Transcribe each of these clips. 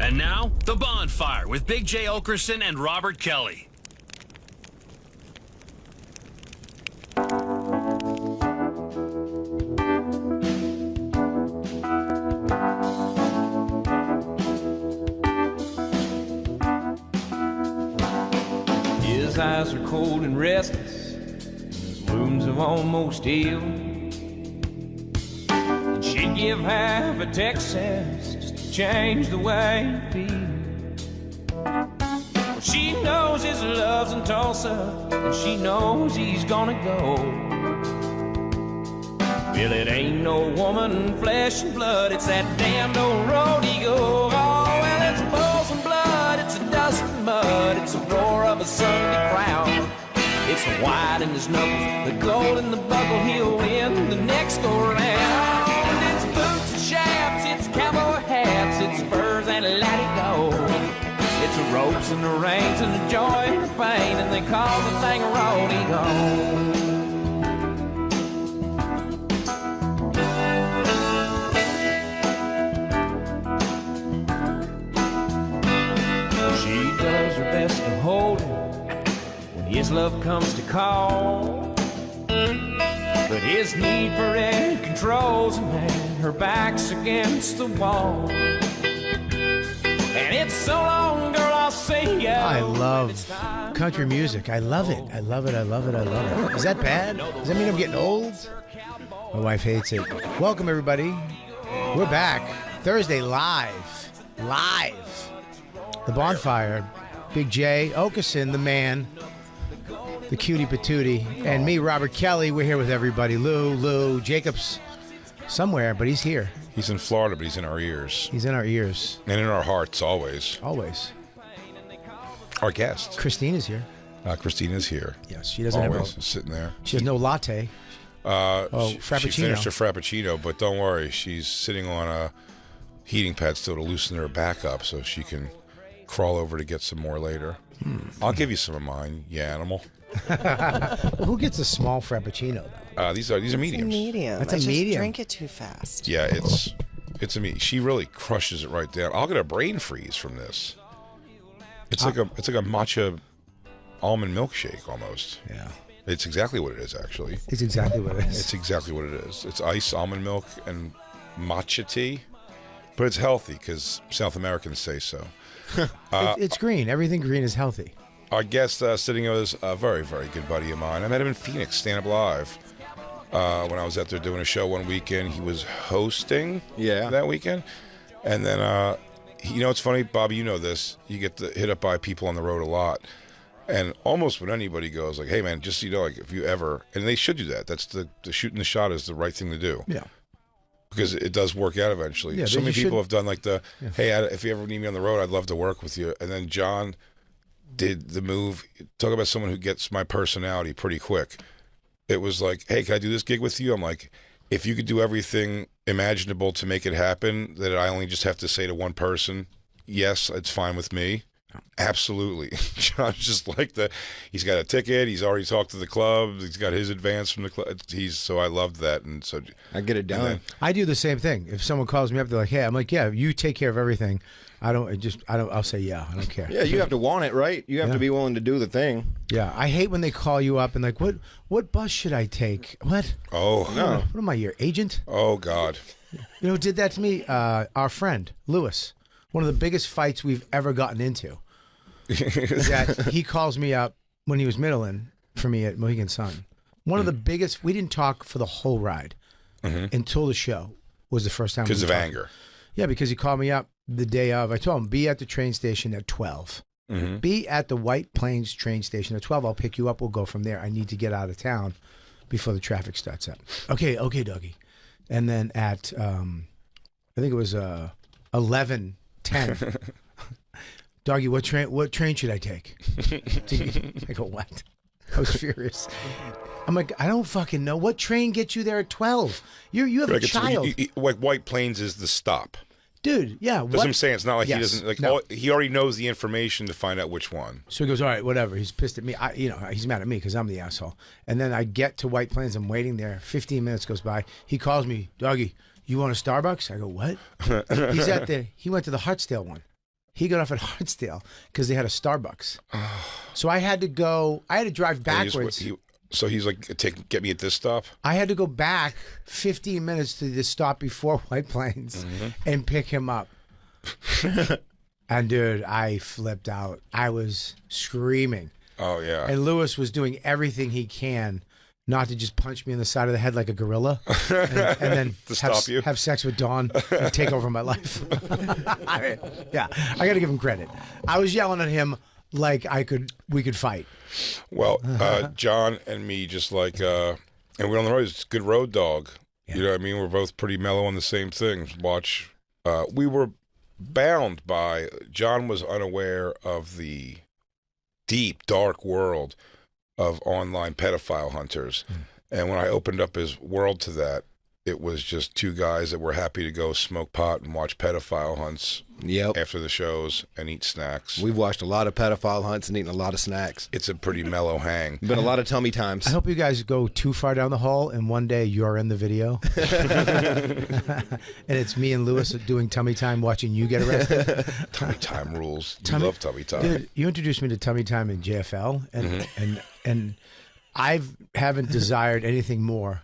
And now, The Bonfire with Big J. Okerson and Robert Kelly. His eyes are cold and restless, his wounds have almost healed. And she'd give half a Texas just to change the way he feels. Well, she knows his love's in Tulsa, and she knows he's gonna go. Well, it ain't no woman, flesh and blood, it's that damn old rodeo. Oh, well, it's bulls and blood, it's a dust and mud, it's the roar of a Sunday crowd. It's the white in his knuckles, the gold in the buckle, he'll win the next go round. It's boots and shafts, it's cowboy hats, it's spurs and let it go. It's the ropes and the reins and the joy and the pain, and they call the thing a rodeo. To hold him when his love comes to call, but his need for it controls him, and her back's against the wall. And it's so long, girl, I'll see you. I love country music. I love it. I love it. I love it. I love it. Is that bad? Does that mean I'm getting old? My wife hates it. Welcome, everybody. We're back. Thursday live. The Bonfire. Big J. Okerson, the man. The cutie patootie. And me, Robert Kelly. We're here with everybody. Lou. Jacob's somewhere, but he's here. He's in Florida, but he's in our ears. He's in our ears. And in our hearts, always. Always. Our guest. Christina's here. Christina's here. Yes, she doesn't always have sitting there. She has no latte. Frappuccino. She finished her Frappuccino, but don't worry. She's sitting on a heating pad still to loosen her back up so she can crawl over to get some more later. I'll give you some of mine, you animal. Who gets a small Frappuccino, though? These are mediums. It's a medium. That's I a just medium. drink it too fast. Yeah, it's a medium. She really crushes it right down. I'll get a brain freeze from this. It's like a matcha almond milkshake almost. Yeah. It's exactly what it is, actually. It's exactly what it is. It's exactly what it is. It's ice, almond milk, and matcha tea. But it's healthy because South Americans say so. It's green. Everything green is healthy. Our guest sitting here is a very, very good buddy of mine. I met him in Phoenix, Stand Up Live. When I was out there doing a show one weekend, he was hosting that weekend. And then, it's funny, Bobby, you know this. You get hit up by people on the road a lot. And almost when anybody goes, like, hey, man, just so you know, like, if you ever, and they should do that. That's the shooting the shot is the right thing to do. Yeah. Because it does work out eventually. Yeah, so many people have done like hey, if you ever need me on the road, I'd love to work with you. And then John did the move. Talk about someone who gets my personality pretty quick. It was like, hey, can I do this gig with you? I'm like, if you could do everything imaginable to make it happen, that I only just have to say to one person, yes, it's fine with me. Absolutely. John's just like he's got a ticket, he's already talked to the club, he's got his advance from the club. So I loved that, and so I get it done. I do the same thing. If someone calls me up, they're like, hey, I'm like, yeah, you take care of everything. I'll say, yeah, I don't care. Yeah, you have to want it, right? You have to be willing to do the thing. Yeah, I hate when they call you up and like, what bus should I take? What? Oh. No. What am I, your agent? Oh, God. You know who did that to me? Our friend, Lewis. One of the biggest fights we've ever gotten into is that he calls me up when he was middling for me at Mohegan Sun. One of the biggest, we didn't talk for the whole ride until the show was the first time. Because of anger. Yeah, because he called me up the day of. I told him, be at the train station at 12. Be at the White Plains train station at 12. I'll pick you up. We'll go from there. I need to get out of town before the traffic starts up. Okay, doggy. And then at, I think it was 11:10. Doggy, what train should I take? I go, what? I was furious. I'm like, I don't fucking know. What train gets you there at 12? You have a child. Like White Plains is the stop. Dude, yeah. That's what I'm saying. It's not like he doesn't, like, no. He already knows the information to find out which one. So he goes, all right, whatever. He's pissed at me. He's mad at me because I'm the asshole. And then I get to White Plains. I'm waiting there. 15 minutes goes by. He calls me, Doggy, you want a Starbucks? I go, what? He went to the Hartsdale one. He got off at Hartsdale because they had a Starbucks. So I had to drive backwards. So he's like, get me at this stop? I had to go back 15 minutes to the stop before White Plains and pick him up. And dude, I flipped out. I was screaming. Oh, yeah. And Lewis was doing everything he can not to just punch me in the side of the head like a gorilla and then have sex with Dawn and take over my life. I got to give him credit. I was yelling at him like we could fight. Well, John and me just like, and we're on the road. It's a good road dog. Yeah. You know what I mean? We're both pretty mellow on the same things. We were bound by, John was unaware of the deep, dark world of online pedophile hunters. And when I opened up his world to that, it was just two guys that were happy to go smoke pot and watch pedophile hunts after the shows and eat snacks. We've watched a lot of pedophile hunts and eaten a lot of snacks. It's a pretty mellow hang. Been a lot of tummy times. I hope you guys go too far down the hall and one day you're in the video. And it's me and Lewis doing tummy time watching you get arrested. Tummy time rules. I love tummy time. Dude, you introduced me to tummy time in JFL and I haven't desired anything more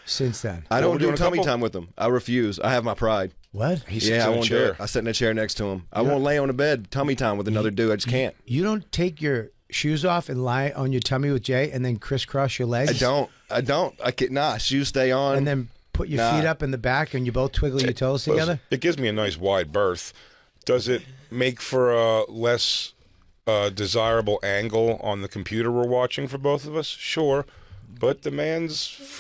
since then. I don't do tummy time with him. I refuse. I have my pride. What? He sits in a won't chair. do it. I sit in a chair next to him. I won't lay on a bed tummy time with another dude. I just can't. You don't take your shoes off and lie on your tummy with Jay and then crisscross your legs? I don't. I can't. Nah, shoes stay on. And then put your feet up in the back and you both twiggle your toes together? It gives me a nice wide berth. Does it make for a less desirable angle on the computer we're watching for both of us? Sure. But the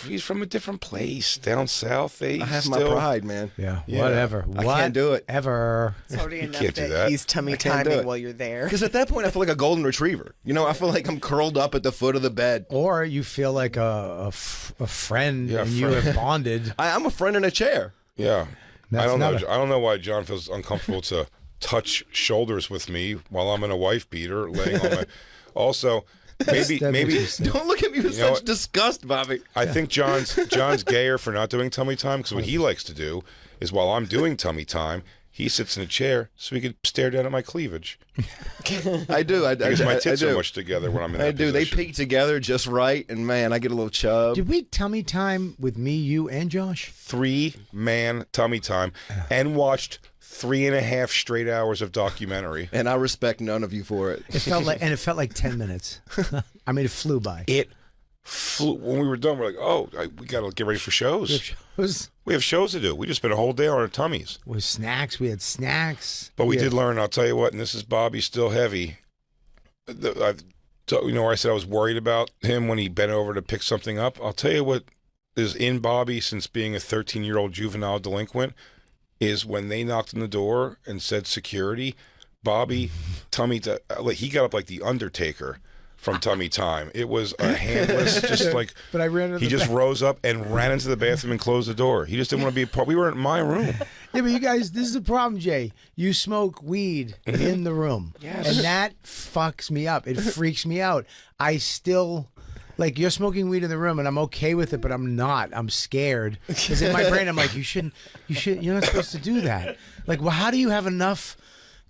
he's from a different place down south. I have my pride, man. Yeah. Whatever. I can't do it. Ever. It's already enough can't do that that. he's tummy timing while you're there. Because at that point, I feel like a golden retriever. You know, I feel like I'm curled up at the foot of the bed. Or you feel like a friend and you have bonded. I'm a friend in a chair. Yeah. I don't know. I don't know why John feels uncomfortable to touch shoulders with me while I'm in a wife beater laying on my. Also, maybe don't look at me with such disgust, Bobby. I think John's gayer for not doing tummy time because what he likes to do is while I'm doing tummy time, he sits in a chair so he can stare down at my cleavage. I do. Because my tits are mushed together when I'm in that position. They peek together just right, and man, I get a little chub. Did we tummy time with me, you, and Josh? 3-man tummy time, and watched 3.5 straight hours of documentary. And I respect none of you for it. It felt like 10 minutes. I mean, it flew by. It flew. When we were done, we're like, we got to get ready for shows. We have shows to do. We just spent a whole day on our tummies. With snacks. We had snacks. But we did learn, I'll tell you what, and this is Bobby still heavy. Where I said I was worried about him when he bent over to pick something up. I'll tell you what is in Bobby since being a 13-year-old juvenile delinquent is when they knocked on the door and said security, Bobby, he got up like the Undertaker from tummy time. It was a handless, just like, but I ran he just rose up and ran into the bathroom and closed the door. He just didn't want to be a part. We were in my room. Yeah, but you guys, this is the problem, Jay. You smoke weed in the room. Yes. And that fucks me up. It freaks me out. I still... Like, you're smoking weed in the room, and I'm okay with it, but I'm not. I'm scared. Because in my brain, I'm like, you're not supposed to do that. Like, well, how do you have enough?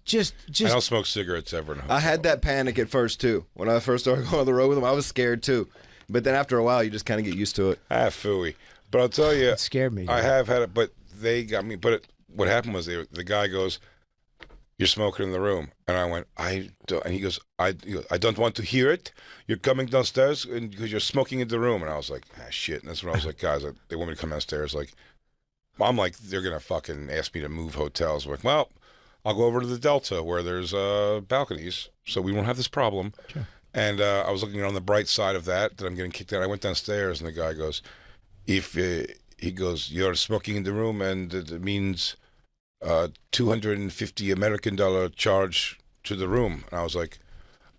Just. I don't smoke cigarettes ever in a hotel. I had that panic at first, too. When I first started going on the road with them, I was scared, too. But then after a while, you just kind of get used to it. Phooey. But I'll tell you. It scared me. I have had it, but they got me. But what happened was the guy goes, "You're smoking in the room," and I went, "I don't," and he goes, I don't want to hear it. You're coming downstairs because you're smoking in the room." And I was like, shit. And that's when I was like, guys, they want me to come downstairs. Like, I'm like, they're going to fucking ask me to move hotels. I'm like, well, I'll go over to the Delta where there's balconies, so we won't have this problem. Sure. And I was looking on the bright side of that I'm getting kicked out. I went downstairs, and the guy goes, he goes, "You're smoking in the room, and it means $250 American charge to the room." And I was like,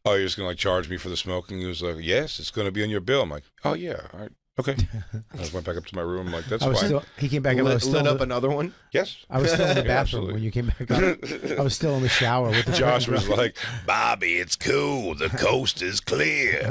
"Oh, you're just going to charge me for the smoking?" He was like, "Yes, it's going to be on your bill." I'm like, "Oh, yeah, all right, Okay. I just went back up to my room. I'm like, that's I was fine. he came back. I was still lit up another one. Yes. I was still in the Yeah, bathroom absolutely. when you came back up. I was still in the shower with the Josh curtains was up. like, Bobby, it's cool. The coast is clear.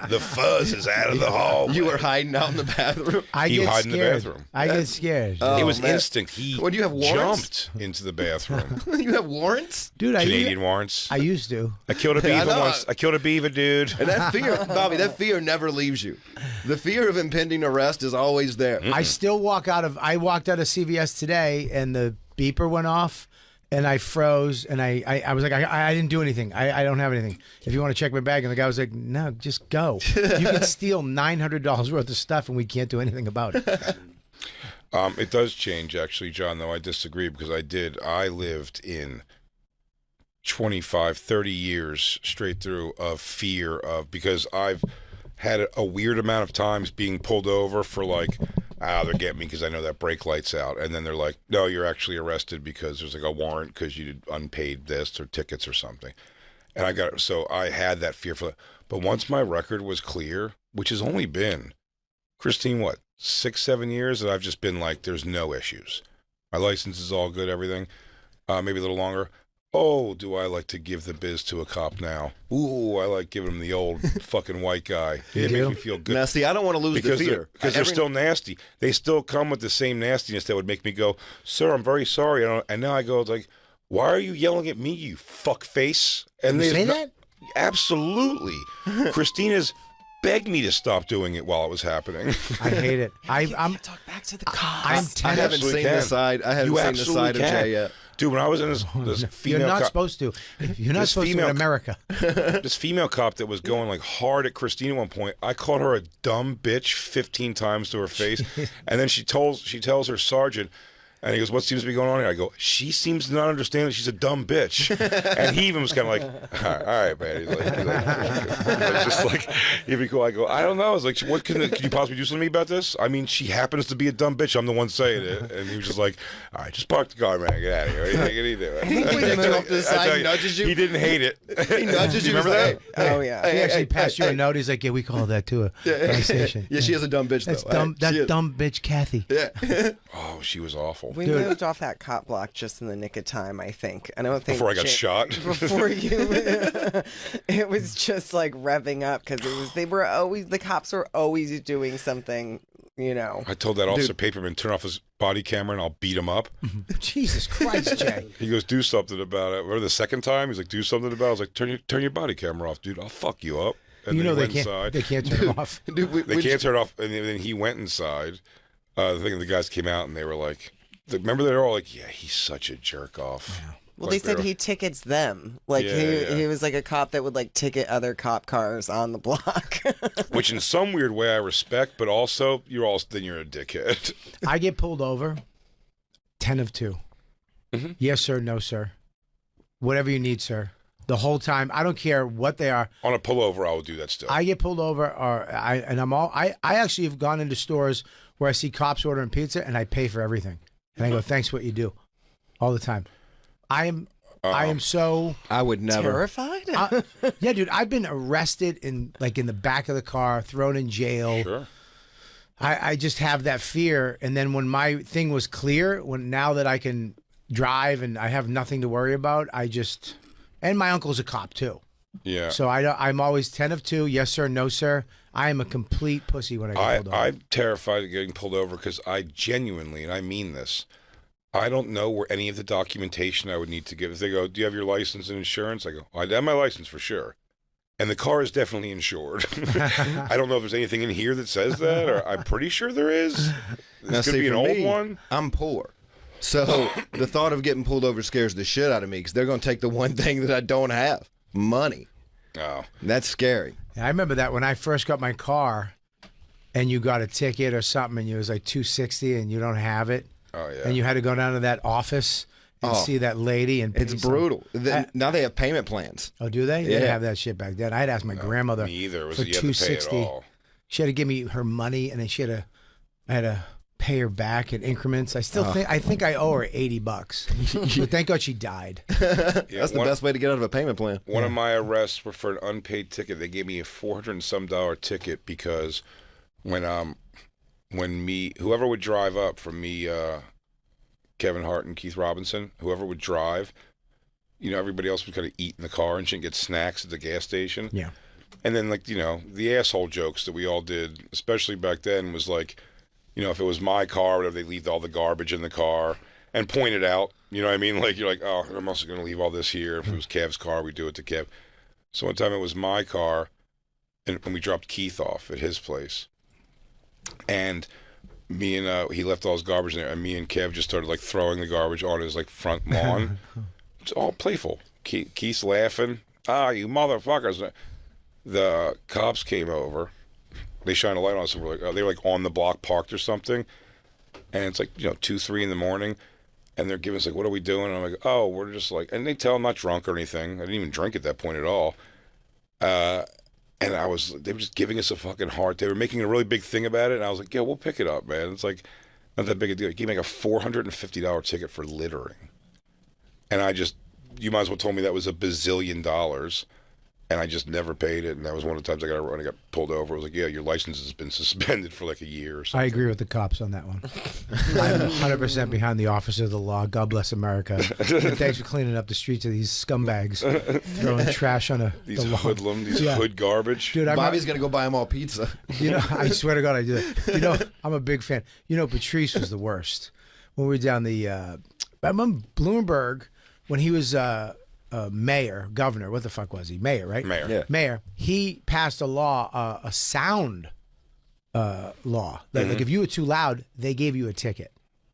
The fuzz is out of the hallway. You were hiding out in the bathroom. I You get hide in the scared. bathroom. I get scared. Oh, It was man. instinct. He What, do you have warrants? jumped into the bathroom. You have warrants? Dude, Canadian warrants. I used to. I killed a I beaver know. once. I killed a beaver, dude. And that fear, Bobby, that fear never leaves you. The fear of impending arrest is always there. I still walk out of. I walked out of CVS today, and the beeper went off, and I froze, and I was like, I didn't do anything. I don't have anything. If you want to check my bag, and the guy was like, no, just go. You can steal $900 worth of stuff, and we can't do anything about it. It does change, actually, John, though I disagree because I lived in 25, 30 years straight through of fear of, because I've had a weird amount of times being pulled over for like, they're getting me because I know that brake light's out. And then they're like, no, you're actually arrested because there's like a warrant because you did unpaid this or tickets or something. And so I had that fear for that. But once my record was clear, which has only been, Christine, what, 6, 7 years that I've just been like, there's no issues. My license is all good, everything. Maybe a little longer. Oh, do I like to give the biz to a cop now? Ooh, I like giving him the old fucking white guy. It makes me feel good. Now, see, I don't want to lose the fear. Because they're still nasty. They still come with the same nastiness that would make me go, sir, I'm very sorry. And now I go, like, why are you yelling at me, you fuck face? And You say that? Absolutely. Christina's begged me to stop doing it while it was happening. I hate it. I'm Talk back to the cops. I'm I 10 haven't absolutely seen the can. side. I haven't You seen the side of absolutely Jay yet. Dude, when I was in this You're female not cop, supposed to. You're not This supposed to female- in America. this female cop that was going like hard at Christine at one point, I called her a dumb bitch 15 times to her face. And then she tells her sergeant, and he goes, what seems to be going on here? I go, she seems to not understand that she's a dumb bitch. And he even was kind of like, all right, man. He's like, just like, he'd be cool. I go, I don't know. I was like, what can you possibly do something about this? I mean, she happens to be a dumb bitch. I'm the one saying it. And he was just like, all right, just park the car, man. Get out of here. What do you think you do? He takes off to the side, tell you, nudges you. He didn't hate it. He nudges you. Remember he's that? like, Oh, yeah. He actually passed you a note. He's like, yeah, we call that too. A station. Yeah, she is a dumb bitch, That's though. dumb. She is. That dumb bitch, Kathy. Yeah. Oh, she was awful. We moved off that cop block just in the nick of time, I think. I don't think Before I got shot. Before you, it was just like revving up because the cops were always doing something, you know. I told that officer Paperman, turn off his body camera and I'll beat him up. Jesus Christ, Jay. He goes, do something about it. Remember the second time? He's like, do something about it. I was like, turn your body camera off, dude. I'll fuck you up. And You then know he they went can't. inside. They can't turn it off. Dude, They can't turn it off. And then he went inside. The guys came out and they were like, remember they were all like, yeah, he's such a jerk off. Yeah. Well, Like, they said were- he tickets them. Like Yeah. he was like a cop that would like ticket other cop cars on the block. Which in some weird way I respect, but also you're a dickhead. I get pulled over. 10 of 2. Mm-hmm. Yes, sir. No, sir. Whatever you need, sir. The whole time. I don't care what they are. On a pullover, I will do that still. I get pulled over, I actually have gone into stores where I see cops ordering pizza and I pay for everything, and I go, "Thanks, what you do," all the time. I am so I would never. Terrified? yeah, dude. I've been arrested in the back of the car, thrown in jail. Sure. I just have that fear, and then when my thing was clear, now that I can drive and I have nothing to worry about, and my uncle's a cop too. Yeah. So I'm always 10 of 2. Yes, sir. No, sir. I am a complete pussy when I get pulled over. I'm terrified of getting pulled over because I genuinely, and I mean this, I don't know where any of the documentation I would need to give. If they go, do you have your license and insurance? I go, I have my license for sure. And the car is definitely insured. I don't know if there's anything in here that says that, or I'm pretty sure there is. Now, This could see, be an for old me, one. I'm poor. So the thought of getting pulled over scares the shit out of me because they're going to take the one thing that I don't have, money. Oh. That's scary. I remember that when I first got my car and you got a ticket or something and it was like $260 and you don't have it. Oh, yeah. And you had to go down to that office and see that lady and pay It's some- brutal. Now they have payment plans. Oh, do they? They Yeah. didn't have that shit back then. I had asked my grandmother Me either. It was for you had to pay it $260. all. She had to give me her money and then I had to pay her back in increments. I think I owe her $80. But thank God she died. Yeah, That's the best way to get out of a payment plan. One of my arrests were for an unpaid ticket. They gave me a $400 and some ticket because when whoever would drive up from me, Kevin Hart and Keith Robinson, whoever would drive, everybody else would kind of eat in the car and shouldn't get snacks at the gas station. Yeah. And then, the asshole jokes that we all did, especially back then, was like, if it was my car, whatever, they leave all the garbage in the car and point it out. You know what I mean? Like, you're like, oh, I'm also going to leave all this here. If it was Kev's car, we do it to Kev. So one time it was my car, and we dropped Keith off at his place. And me and he left all his garbage in there, and me and Kev just started like throwing the garbage on his like front lawn. It's all playful. Keith's laughing. Ah, you motherfuckers! The cops came over. They shine a light on us, and we're like, they were like on the block, parked or something. And it's like 2, 3 in the morning, and they're giving us like, what are we doing? And I'm like, oh, we're just like, and they tell I'm not drunk or anything. I didn't even drink at that point at all. And they were just giving us a fucking hard. They were making a really big thing about it, and I was like, yeah, we'll pick it up, man. It's like not that big a deal. He gave me like a $450 ticket for littering, and you might as well told me that was $1 bazillion, and I just never paid it. And that was one of the times I got pulled over. It was like, yeah, your license has been suspended for like a year or something. I agree with the cops on that one. I'm 100% behind the officer of the law. God bless America. And thanks for cleaning up the streets of these scumbags, throwing trash on these the lawn. hoodlum, these hood garbage. Dude, Bobby's going to go buy them all pizza. I swear to God, I do that. I'm a big fan. Patrice was the worst. When we were down I remember Bloomberg, when he was mayor, governor, what the fuck was he? Mayor, right? Mayor. Yeah. Mayor. He passed a law, a sound law. Like if you were too loud, they gave you a ticket,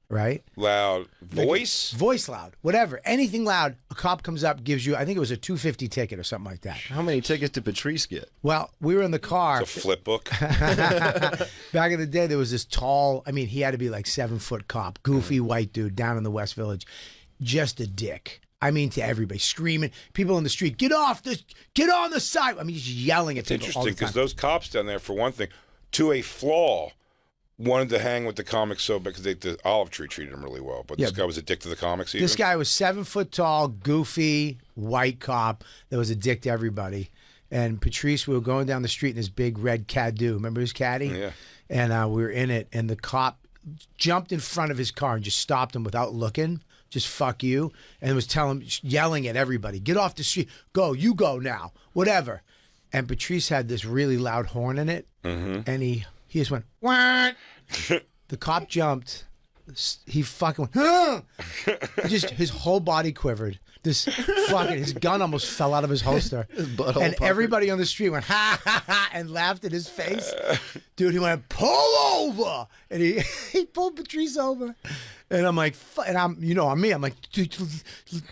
right? Loud voice? Voice loud. Whatever. Anything loud, a cop comes up, gives you, I think it was a $250 ticket or something like that. How many tickets did Patrice get? Well, we were in the car. It's a flip book. Back in the day, there was this tall, he had to be like 7-foot cop, goofy white dude down in the West Village. Just a dick. To everybody, screaming, people in the street, get on the side. Just yelling at people all the Interesting, time. because those cops down there, for one thing, to a flaw, wanted to hang with the comics so because the Olive Tree treated him really well. But this guy was a dick to the comics even? This guy was 7 foot tall, goofy, white cop that was a dick to everybody. And Patrice, we were going down the street in his big red Caddo. Remember his caddy? Yeah. And we were in it, and the cop jumped in front of his car and just stopped him without looking. Just fuck you, and was yelling at everybody, get off the street, you go now, whatever. And Patrice had this really loud horn in it, and he just went, what? The cop jumped, he fucking went, huh! His whole body quivered. His gun almost fell out of his holster. And everybody on the street went, ha, ha, ha, and laughed in his face. Dude, he went, pull over! And he pulled Patrice over. And I'm like, and I'm me. I'm like, dude,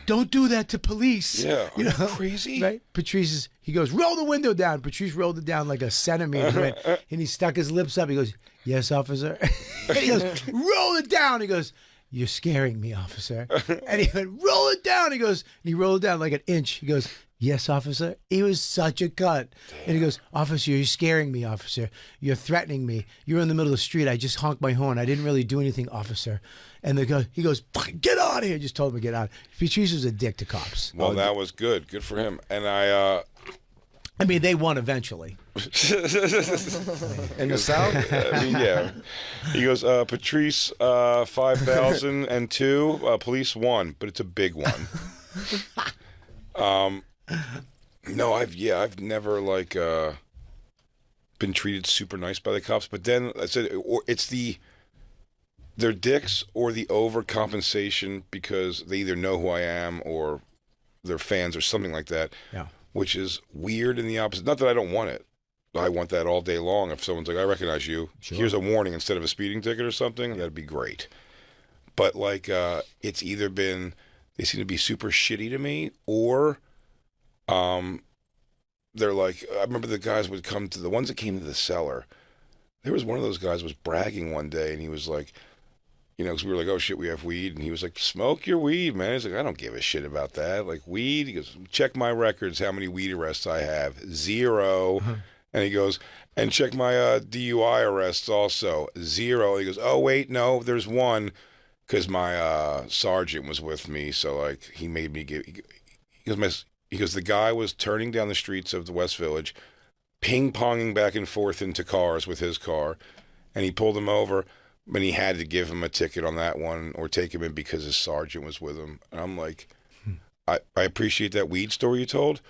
don't do that to police. Yeah, are you crazy? Right? Patrice he goes, roll the window down. Patrice rolled it down like a centimeter, and he stuck his lips up. He goes, yes, officer. And he goes, roll it down. He goes, you're scaring me, officer. And he went, roll it down. He goes, and he rolled it down like an inch. He goes, yes, officer. He was such a cunt. And he goes, officer, you're scaring me, officer. You're threatening me. You're in the middle of the street. I just honked my horn. I didn't really do anything, officer. And he goes, get out of here. Just told him to get out. Patrice was a dick to cops. Well, that was good. Good for him. And they won eventually. In the South? Yeah. He goes, Patrice, 5,002, police won, but it's a big one. No, I've never been treated super nice by the cops, but then I said, they're dicks or the overcompensation because they either know who I am or they're fans or something like that. Yeah. Which is weird in the opposite. Not that I don't want it. I want that all day long. If someone's like, I recognize you. Sure. Here's a warning instead of a speeding ticket or something, that'd be great. But it's either been they seem to be super shitty to me or they're like, I remember the guys would come to the ones that came to the cellar. There was one of those guys was bragging one day and he was like, because we were like, oh shit, we have weed. And he was like, smoke your weed, man. He's like, I don't give a shit about that. Like, weed? He goes, check my records, how many weed arrests I have. 0. And he goes, and check my DUI arrests also. 0. He goes, oh, wait, no, there's 1. Because my sergeant was with me. So, he made me give. He goes, the guy was turning down the streets of the West Village ping-ponging back and forth into cars with his car, and he pulled him over, but he had to give him a ticket on that one or take him in because his sergeant was with him. And I'm like, I appreciate that weed story you told.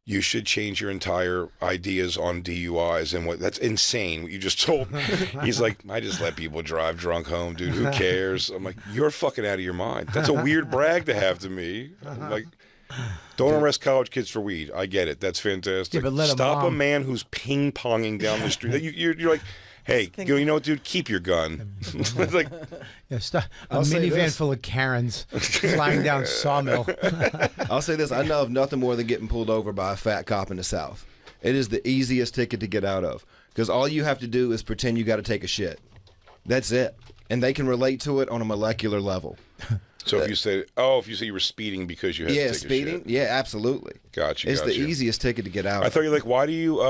You should change your entire ideas on DUIs and that's insane what you just told. He's like, I just let people drive drunk home, dude. Who cares? I'm like, you're fucking out of your mind. That's a weird brag to have to me. I'm like, don't arrest college kids for weed. I get it. That's fantastic. Yeah, but let 'em Stop a bomb. man who's ping-ponging down the street. You're like, hey, you know what, dude? Keep your gun. It's like, Yeah, a I'll say minivan this. full of Karens flying down Sawmill. I'll say this: I know of nothing more than getting pulled over by a fat cop in the South. It is the easiest ticket to get out of because all you have to do is pretend you got to take a shit. That's it, and they can relate to it on a molecular level. so if you say you were speeding because you had to take speeding. a shit. Yeah, absolutely. Gotcha. It's the easiest ticket to get out. I of. thought you were like, why do you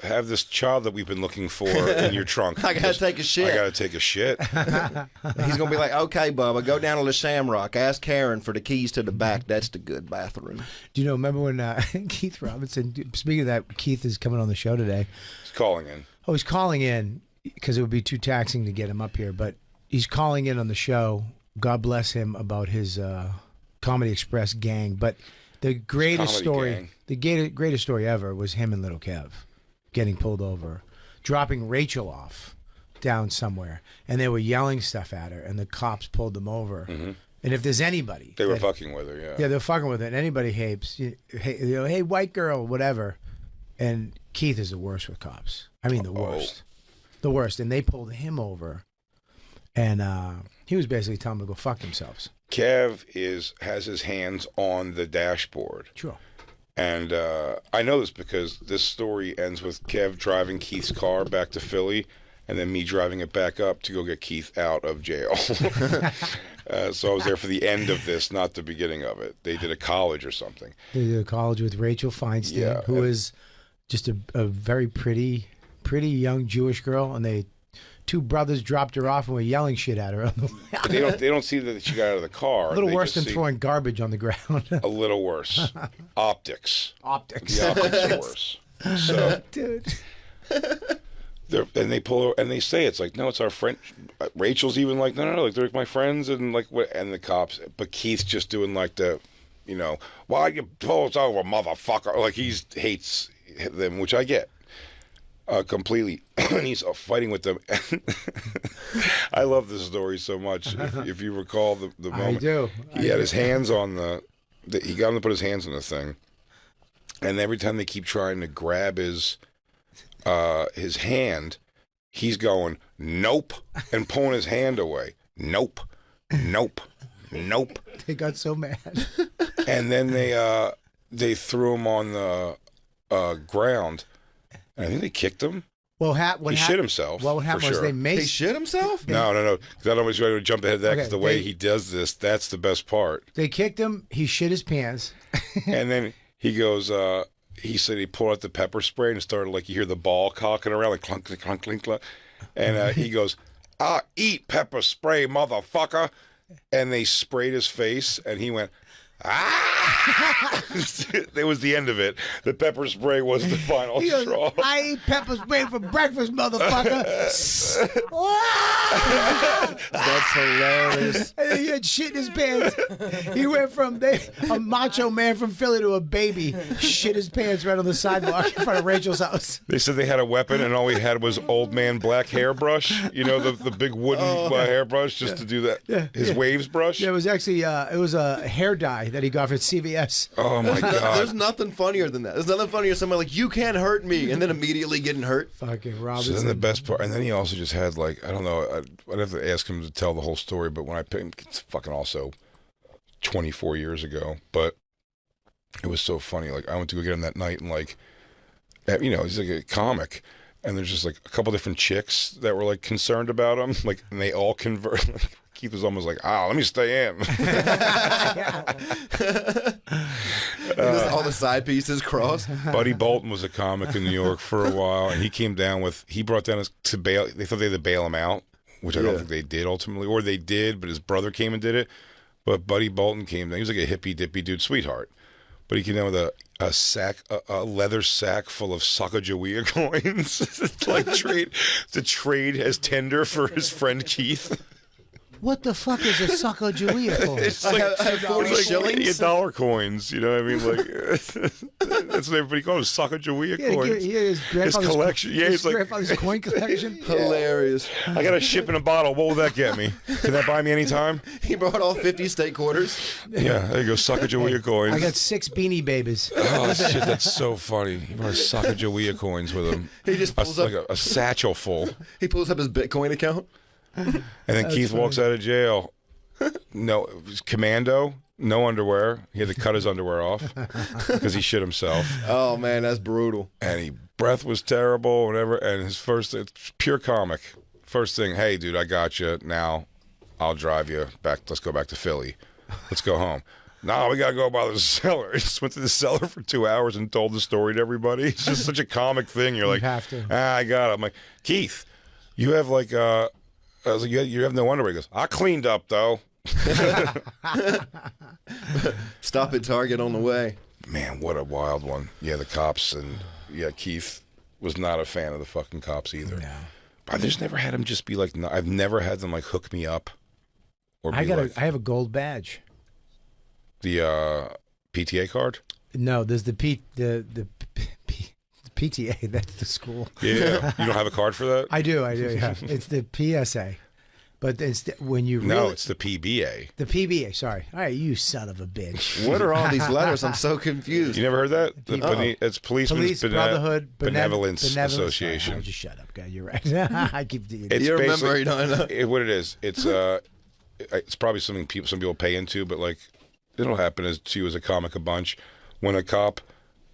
have this child that we've been looking for in your trunk? I gotta take a shit. I gotta take a shit. He's gonna be like, okay, Bubba, go down to the Shamrock. Ask Karen for the keys to the back. That's the good bathroom. Do you know? Remember when Keith Robinson? Speaking of that, Keith is coming on the show today. He's calling in. Oh, he's calling in because it would be too taxing to get him up here. But he's calling in on the show. God bless him about his Comedy Express gang. But the greatest Comedy story, gang. the greatest story ever was him and Little Kev getting pulled over, dropping Rachel off down somewhere, and they were yelling stuff at her, and the cops pulled them over. Mm-hmm. And if there's anybody, They were fucking with her, yeah. yeah, they're fucking with it. And anybody hates, hey, white girl, whatever. And Keith is the worst with cops. I mean, the worst. The worst. And they pulled him over. And he was basically telling them to go fuck themselves. Kev has his hands on the dashboard. Sure. And I know this because this story ends with Kev driving Keith's car back to Philly and then me driving it back up to go get Keith out of jail. So I was there for the end of this, not the beginning of it. They did a college or something. They did a college with Rachel Feinstein, Yeah, who and- is just a very pretty young Jewish girl. And two brothers dropped her off and were yelling shit at her. But they don't see that she got out of the car. A little They worse just than see throwing garbage on the ground. a little worse. Optics. Optics. The optics are worse. So Dude. and they pull her and they say it's like, no, it's our friend. Rachel's even like, no, like they're my friends and like what? And the cops, but Keith's just doing like the, why you pull us over, motherfucker? Like he hates them, which I get completely. And he's fighting with them. I love this story so much. If you recall the moment, I do. He had his hands on he got him to put his hands on the thing, and every time they keep trying to grab his hand, he's going nope and pulling his hand away. Nope, nope, nope. They got so mad. And then they threw him on the ground, and I think they kicked him. Well, He shit himself. Well, what happened for was sure. they maced. He shit himself? No. Because I don't always ready to jump ahead of that because Okay, the way they- he does this, that's the best part. They kicked him. He shit his pants. And then he goes, he said he pulled out the pepper spray and started like you hear the ball cocking around like clunk, clunk, clunk, clunk, clunk. And he goes, I'll eat pepper spray, motherfucker. And they sprayed his face and he went, ah! It was the end of it. The pepper spray was the final He goes, straw. I eat pepper spray for breakfast, motherfucker. That's hilarious. And then he had shit in his pants. He went from a macho man from Philly to a baby. Shit his pants right on the sidewalk in front of Rachel's house. They said they had a weapon and all he had was old man black hairbrush. You know, the big wooden hairbrush just to do that. Yeah, His yeah. waves brush. Yeah, it was actually it was a hair dye that he got at CVS. Oh my God. There's nothing funnier than that. There's nothing funnier than somebody like, you can't hurt me, and then immediately getting hurt. Fucking So Robinson. then the best part, and then he also just had like, I don't know, I'd have to ask him to tell the whole story, but when I picked him, it's fucking also 24 years ago, but it was so funny. Like I went to go get him that night and like, he's like a comic and there's just like a couple different chicks that were like concerned about him. Like, and they all convert. Like, Keith was almost like, let me stay in. Just all the side pieces crossed. Buddy Bolton was a comic in New York for a while, and he brought down to bail. They thought they had to bail him out, which I don't think they did ultimately, or they did, but his brother came and did it. But Buddy Bolton came down. He was like a hippy dippy dude, sweetheart. but he came down with a sack, a leather sack full of Sacagawea coins to trade as tender for his friend Keith. What the fuck is a Sacagawea coin? It's like, I have 40 shillings. $1 coins, you know what I mean? Like that's what everybody calls them, Sacagawea coins. His His collection. Yeah, his he's like, grandfather's coin collection. Hilarious. I got a ship in a bottle. What will that get me? Can that buy me any time? He brought all 50 state quarters. Yeah, there you go, Sacagawea coins. I got 6 Beanie Babies. Oh shit, that's so funny. He brought Sacagawea coins with him. He just pulls up. Like a satchel full. He pulls up his Bitcoin account. And then Keith walks out of jail. No, commando, no underwear. He had to cut his underwear off because he shit himself. Oh man, that's brutal. And breath was terrible, whatever. And his it's pure comic. First thing, hey dude, I got you. Now I'll drive you back. Let's go back to Philly. Let's go home. No, we gotta go by the cellar. He just went to the cellar for 2 hours and told the story to everybody. It's just such a comic thing. You're like, have to. I got it. I'm like, Keith, you have like I was like, you have no underwear. He goes, I cleaned up though. Stop at Target on the way. Man, what a wild one. Yeah, the cops, and yeah, Keith was not a fan of the fucking cops either. No. I just never had him just be like, no, I've never had them like hook me up. Or I have a gold badge. The PTA card? No, there's the PTA. That's the school. Yeah, you don't have a card for that? I do. Yeah, it's the PSA. But it's when you it's the PBA. The PBA. Sorry. All right, you son of a bitch. What are all these letters? I'm so confused. You never heard that? It's Police Brotherhood Benevolence Association. Oh, just shut up, guy. You're right. I keep. You remember? You don't know. What it is? It's probably something some people pay into, but like it'll happen to you as a comic a bunch. When a cop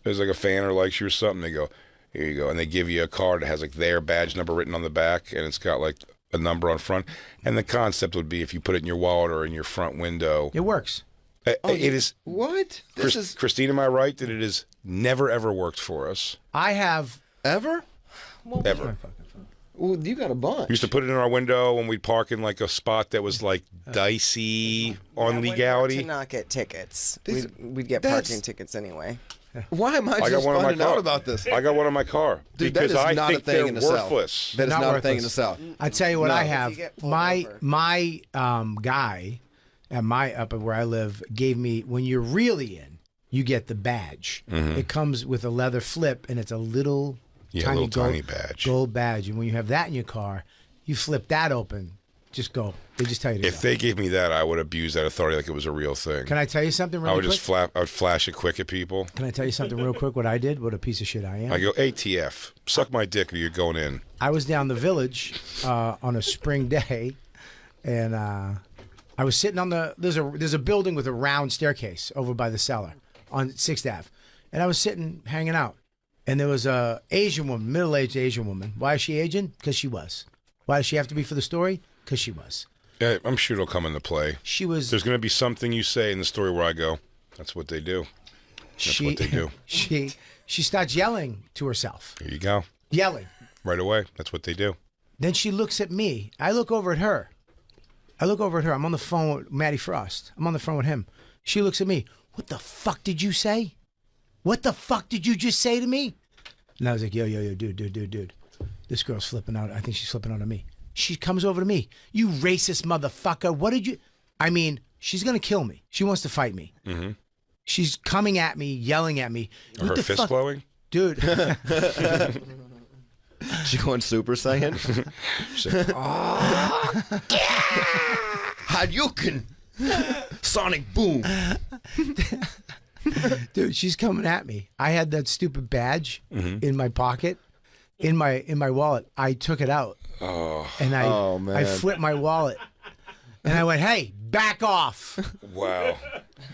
is like a fan or likes you or something, they go, here you go, and they give you a card that has like their badge number written on the back, and it's got like a number on front. And the concept would be if you put it in your wallet or in your front window. It works. It is. What? Christine, am I right that it has never ever worked for us? I have. Ever? Ever. Well, you got a bunch. We used to put it in our window when we'd park in like a spot that was like dicey on legality. To not get tickets. We'd get parking tickets anyway. Why am I just finding out about this? I got one in my car. Dude, because that is I not think a thing in the worthless. South. That is not a thing in the South. I tell you what, I have. My over. Guy at up where I live gave me, when you're really in, you get the badge. Mm-hmm. It comes with a leather flip, and it's a little tiny badge. Gold badge. And when you have that in your car, you flip that open. Just go. They just tell you to If go. they gave me that, I would abuse that authority like it was a real thing. Can I tell you something really quick? I would flash it quick at people. Can I tell you something real quick? What I did? What a piece of shit I am. I go, ATF, suck my dick or you're going in. I was down the village on a spring day, and I was sitting on there's a building with a round staircase over by the cellar on 6th Ave, and I was sitting hanging out, and there was a Asian woman, middle-aged Asian woman. Why is she Asian? Because she was. Why does she have to be for the story? Because she was. Yeah, I'm sure it'll come into play. She was. There's going to be something you say in the story where I go, that's what they do. That's what they do. She starts yelling to herself. Here you go. Yelling. Right away. That's what they do. Then she looks at me. I look over at her. I'm on the phone with Matty Frost. I'm on the phone with him. She looks at me. What the fuck did you say? What the fuck did you just say to me? And I was like, yo, dude. This girl's flipping out. I think she's flipping out on me. She comes over to me. You racist motherfucker. What did you... I mean, she's going to kill me. She wants to fight me. Mm-hmm. She's coming at me, yelling at me. Are her fists glowing? Dude. She going Super Saiyan? She's like, Hadouken! Sonic boom! Dude, she's coming at me. I had that stupid badge in my pocket, in my wallet. I took it out. And I flipped my wallet. And I went, hey, back off. Wow.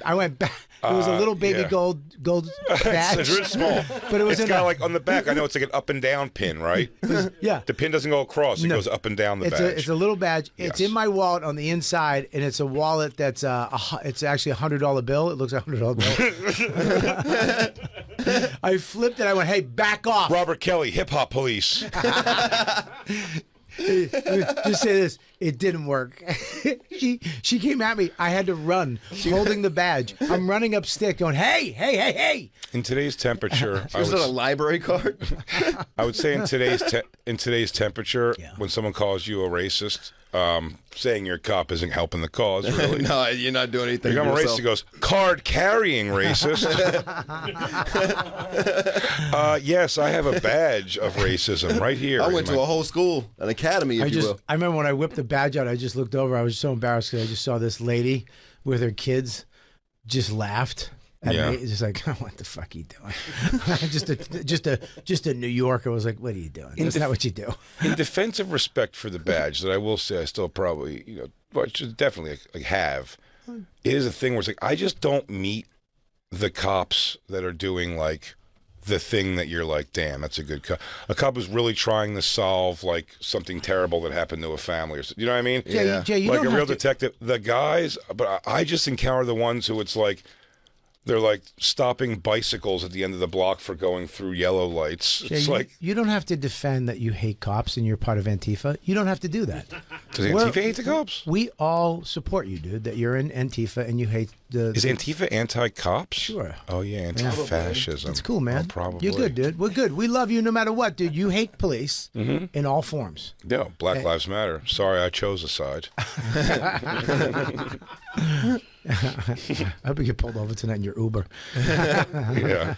I went back. It was a little baby gold badge. It's really small. But it was it's kind of like on the back. I know it's like an up and down pin, right? Yeah. The pin doesn't go across. It goes up and down the badge. It's a little badge. It's in my wallet on the inside, and it's a wallet that's it's actually a $100 bill. It looks like a $100 bill. I flipped it. I went, hey, back off. Robert Kelly, hip hop police. Just say this. It didn't work. She came at me. I had to run, holding the badge. I'm running up stick going, hey. In today's temperature, Is it a library card? I would say in today's temperature, when someone calls you a racist, saying you're a cop isn't helping the cause, really. No, you're not doing anything. Become a racist, he goes, card-carrying racist. Yes, I have a badge of racism right here. I went to a whole school, an academy, if you will. I remember when I whipped the badge out, I just looked over. I was so embarrassed because I just saw this lady with her kids just laughed. At me. It's just like, what the fuck are you doing? just a New Yorker was like, what are you doing? That's not what you do. In defense of respect for the badge, that I will say I still probably, but should definitely have. It is a thing where it's like, I just don't meet the cops that are doing like the thing that you're like, damn, that's a good cop. A cop who's really trying to solve like something terrible that happened to a family, or you know what I mean? Jay, you like don't a real have to... detective. The guys, but I just encounter the ones who it's like. They're like stopping bicycles at the end of the block for going through yellow lights. It's like you don't have to defend that you hate cops and you're part of Antifa. You don't have to do that. Does Antifa hate the cops? We all support you, dude. That you're in Antifa and you hate the. Is Antifa anti-cops? Sure. Oh yeah, anti-fascism. It's cool, man. Oh, probably. You're good, dude. We're good. We love you no matter what, dude. You hate police in all forms. No, Black Lives Matter. Sorry, I chose a side. I hope you get pulled over tonight in your Uber. Yeah.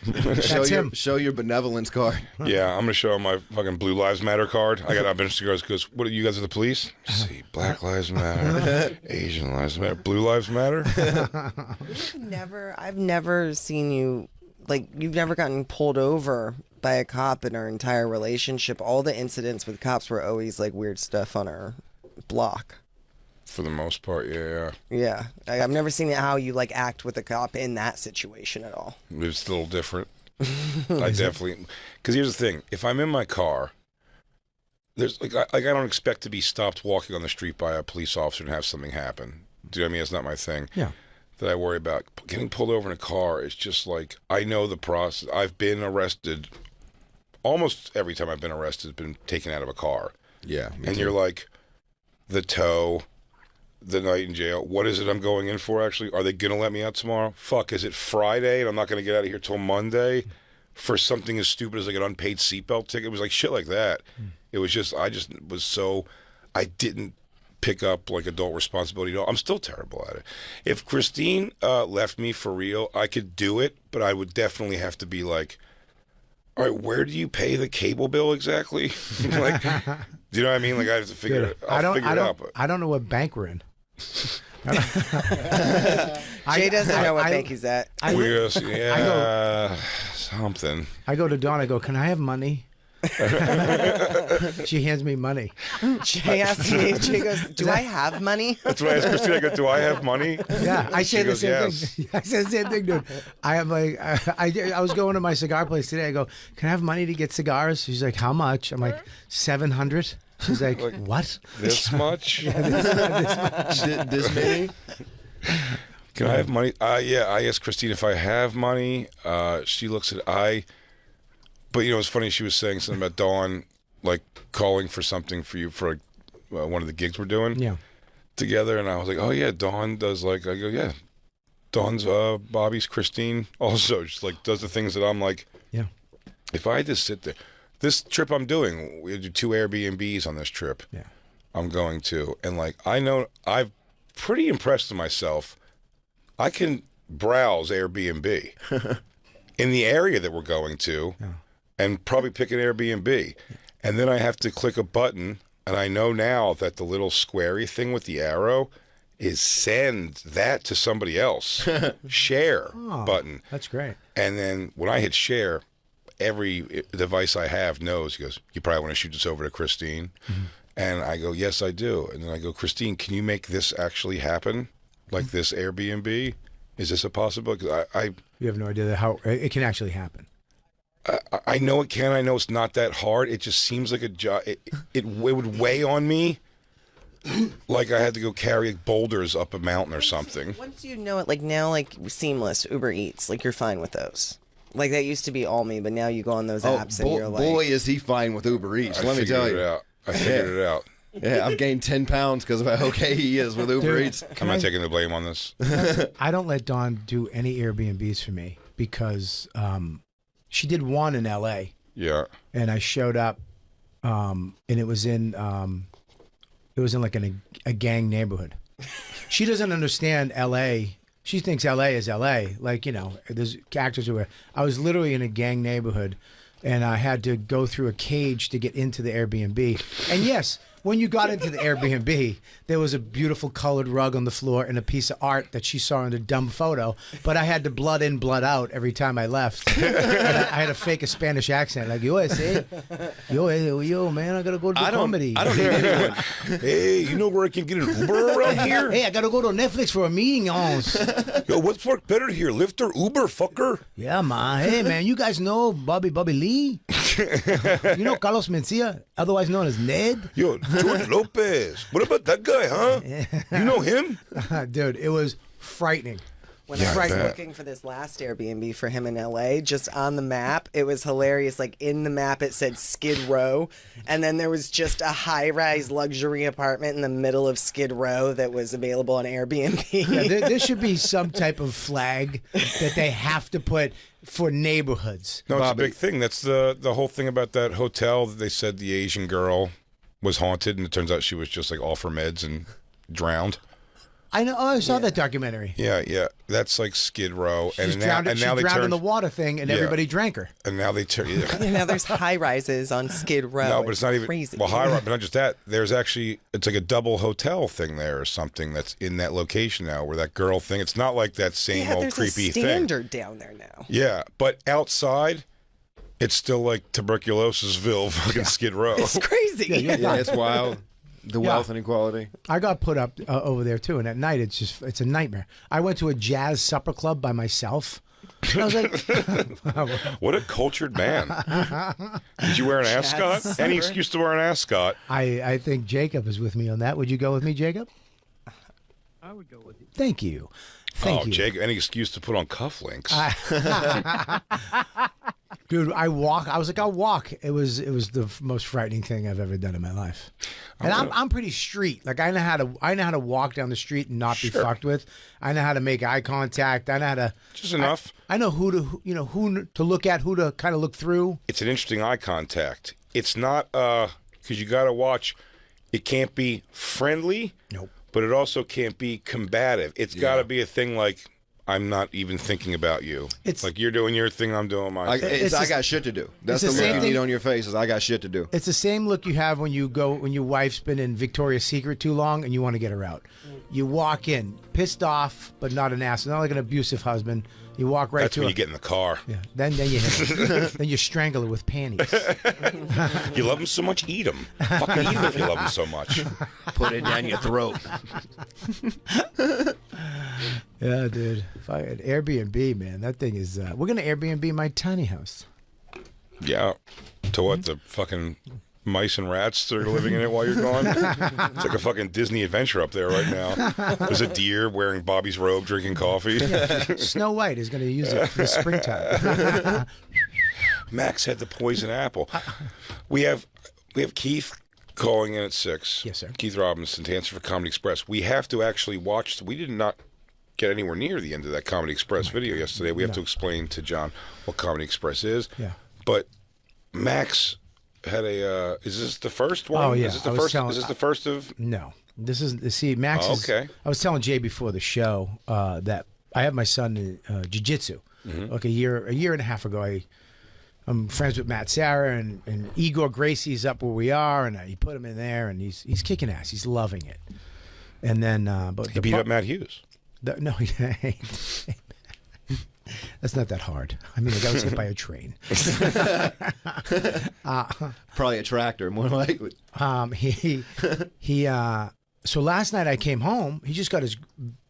Show your benevolence card. Yeah, I'm gonna show him my fucking Blue Lives Matter card. I got a cigars because what are you guys are the police? Let's see, Black Lives Matter, Asian Lives Matter, Blue Lives Matter. I've never seen you like you've never gotten pulled over by a cop in our entire relationship. All the incidents with cops were always like weird stuff on our block. For the most part, yeah. Yeah, I've never seen how you like act with a cop in that situation at all. It's a little different. I definitely, because here's the thing: if I'm in my car, there's I don't expect to be stopped walking on the street by a police officer and have something happen. Do you know what I mean? It's not my thing. Yeah. That I worry about. Getting pulled over in a car is just like I know the process. I've been arrested. Almost every time I've been arrested, been taken out of a car. Yeah. And you're like, the tow. The night in jail. What is it I'm going in for, actually? Are they going to let me out tomorrow? Fuck, is it Friday and I'm not going to get out of here till Monday for something as stupid as like an unpaid seatbelt ticket? It was like shit like that. It was just, I didn't pick up like adult responsibility at all. I'm still terrible at it. If Christine left me for real, I could do it, but I would definitely have to be like, all right, where do you pay the cable bill exactly? Like, do you know what I mean? Like I have to figure it out. I don't know what bank we're in. Jay doesn't know what bank he's at. Something. I go to Dawn. I go, can I have money? She hands me money. Jay asks me. Jay goes, "Do I have money?" That's what I asked Christine. I go, "Do I have money?" Yeah, I say the same thing. I said the same thing, dude. I have like, I was going to my cigar place today. I go, "Can I have money to get cigars?" She's like, "How much?" I'm like, $700. She's like, what? This much? This many? Can I have money? Yeah, I asked Christine if I have money. She looks at but you know, it's funny. She was saying something about Dawn, like calling for something for you for one of the gigs we're doing together. And I was like, oh yeah, Dawn does like, I go, yeah, Dawn's Bobby's Christine also just like does the things that I'm like, yeah. If I had to sit there, this trip I'm doing, we do 2 Airbnbs on this trip. Yeah. I'm going to, and like I know I'm pretty impressed with myself. I can browse Airbnb in the area that we're going to, and probably pick an Airbnb, and then I have to click a button, and I know now that the little squarey thing with the arrow is send that to somebody else, share button. That's great. And then when I hit share, every device I have knows. He goes, "You probably want to shoot this over to Christine." And I go, "Yes, I do." And then I go, "Christine, can you make this actually happen? Like this Airbnb? Is this a possibility?" Because you have no idea how it can actually happen. I know it can. I know it's not that hard. It just seems like a job. It would weigh on me like I had to go carry boulders up a mountain or something. Once you know it, like now, like Seamless, Uber Eats, like you're fine with those. Like that used to be all me, but now you go on those apps and you're like, boy, is he fine with Uber Eats. Let me tell you. I figured it out. Yeah, I've gained 10 pounds because of how okay he is with Uber Eats. I'm not taking the blame on this. I don't let Dawn do any Airbnbs for me because she did one in L.A. Yeah. And I showed up, and it was in like a gang neighborhood. She doesn't understand L.A. She thinks L.A. is L.A. Like, you know, there's actors who are. I was literally in a gang neighborhood, and I had to go through a cage to get into the Airbnb. And yes, when you got into the Airbnb, there was a beautiful colored rug on the floor and a piece of art that she saw in a dumb photo. But I had to blood in, blood out every time I left. And I had to fake a Spanish accent, like, yo, man, I gotta go to comedy. I don't need anyone. Hey, you know where I can get an Uber around here? Hey, I gotta go to Netflix for a meeting. Yo, what's work better here, Lyft or Uber, fucker? Yeah, man. Hey, man, you guys know Bobby Lee? You know Carlos Mencia, otherwise known as Ned? Yo, George Lopez. What about that guy, huh? You know him? Dude, it was frightening. When I was looking for this last Airbnb for him in LA, just on the map, it was hilarious. Like in the map, it said Skid Row, and then there was just a high-rise luxury apartment in the middle of Skid Row that was available on Airbnb. Yeah, there should be some type of flag that they have to put for neighborhoods. No, it's a big thing. That's the whole thing about that hotel that they said the Asian girl was haunted, and it turns out she was just like off her meds and drowned. I know. Oh, I saw that documentary. Yeah. That's like Skid Row, She drowned in the water thing, and everybody drank her. And now they turn. And now there's high rises on Skid Row. No, but it's not even crazy. Well, high rise, but not just that. There's actually it's like a double hotel thing there or something that's in that location now. Where that girl thing. It's not like that same old creepy there's a standard down there now. Yeah, but outside, it's still like tuberculosisville, fucking Skid Row. It's crazy. Yeah, it's wild. The wealth inequality. I got put up over there too, and at night it's a nightmare. I went to a jazz supper club by myself. I was like, what a cultured man. Did you wear an ascot? Any excuse to wear an ascot? I think Jacob is with me on that. Would you go with me, Jacob? I would go with you. Thank you. Thank you. Jacob, any excuse to put on cufflinks? Dude, I was like, I'll walk. It was the most frightening thing I've ever done in my life. And I'm pretty street. Like I know how to walk down the street and not be fucked with. I know how to make eye contact. I know how to just enough. I know who to look at, who to kind of look through. It's an interesting eye contact. It's not because you got to watch. It can't be friendly. Nope. But it also can't be combative. It's got to be a thing like. I'm not even thinking about you. It's like you're doing your thing, I'm doing my thing. I got shit to do. That's the look you need on your face is I got shit to do. It's the same look you have when your wife's been in Victoria's Secret too long and you want to get her out. You walk in, pissed off, but not an ass. Not like an abusive husband. You walk right That's to when her. you get in the car. Yeah. Then you hit her. Then you strangle her with panties. You love them so much, eat them. Fucking eat them if you love them so much. Put it down your throat. Yeah, dude. Fucking Airbnb, man. That thing is. We're gonna Airbnb my tiny house. Yeah. To what? The fucking mice and rats that are living in it while you're gone? It's like a fucking Disney adventure up there right now. There's a deer wearing Bobby's robe, drinking coffee. Snow White is gonna use it for the springtime. Max had the poison apple. We have Keith calling in at 6. Yes, sir. Keith Robinson to answer for Comedy Express. We have to actually watch. We did not get anywhere near the end of that Comedy Express video yesterday. We have to explain to John what Comedy Express is. Yeah. But Max had a. Is this the first one? Oh yeah. Is this the first? Is this the first of? No. This is. See, Max. Okay. I was telling Jay before the show that I have my son in jiu-jitsu. Like a year and a half ago, I'm friends with Matt Sarah and Igor Gracie's up where we are, and he put him in there, and he's kicking ass. He's loving it. And then, but he beat up Matt Hughes. No, that's not that hard. I mean, the guy was hit by a train. Probably a tractor, more likely. So last night I came home. He just got his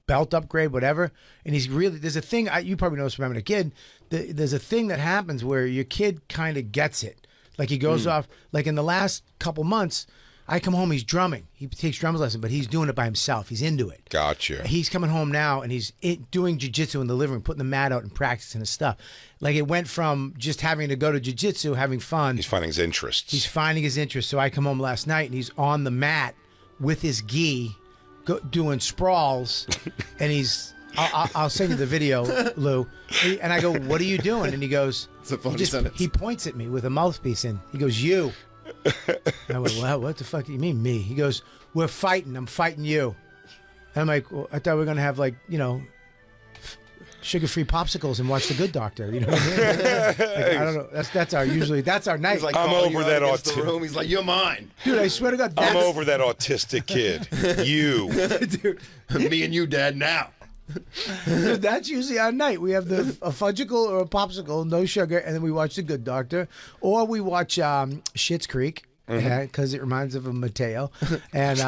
belt upgrade, whatever, and there's a thing you probably noticed from having a kid. There's a thing that happens where your kid kind of gets it. Like he goes off. Like in the last couple months, I come home, he's drumming. He takes drums lesson, but he's doing it by himself. He's into it. Gotcha. He's coming home now, and he's doing jiu-jitsu in the living room, putting the mat out and practicing his stuff. Like, it went from just having to go to jiu-jitsu, having fun. He's finding his interests. He's finding his interest. So I come home last night, and he's on the mat with his gi, doing sprawls, and he's... I'll send you the video, Lou. And I go, what are you doing? And he goes... It's a funny sentence. He points at me with a mouthpiece, and he goes, you. I went, well, what the fuck do you mean, me? He goes, we're fighting. I'm fighting you. And I'm like, well, I thought we were going to have, like, you know, sugar-free popsicles and watch The Good Doctor. You know what I mean? Like, I don't know. That's our night. He's like, I'm over that room. He's like, you're mine. Dude, I swear to God. I'm over that autistic kid. You. Dude, Me and you, Dad, now. dude, that's usually our night. We have a fudgicle or a popsicle, no sugar, and then we watch The Good Doctor. Or we watch Schitt's Creek, because it reminds us of Mateo. And...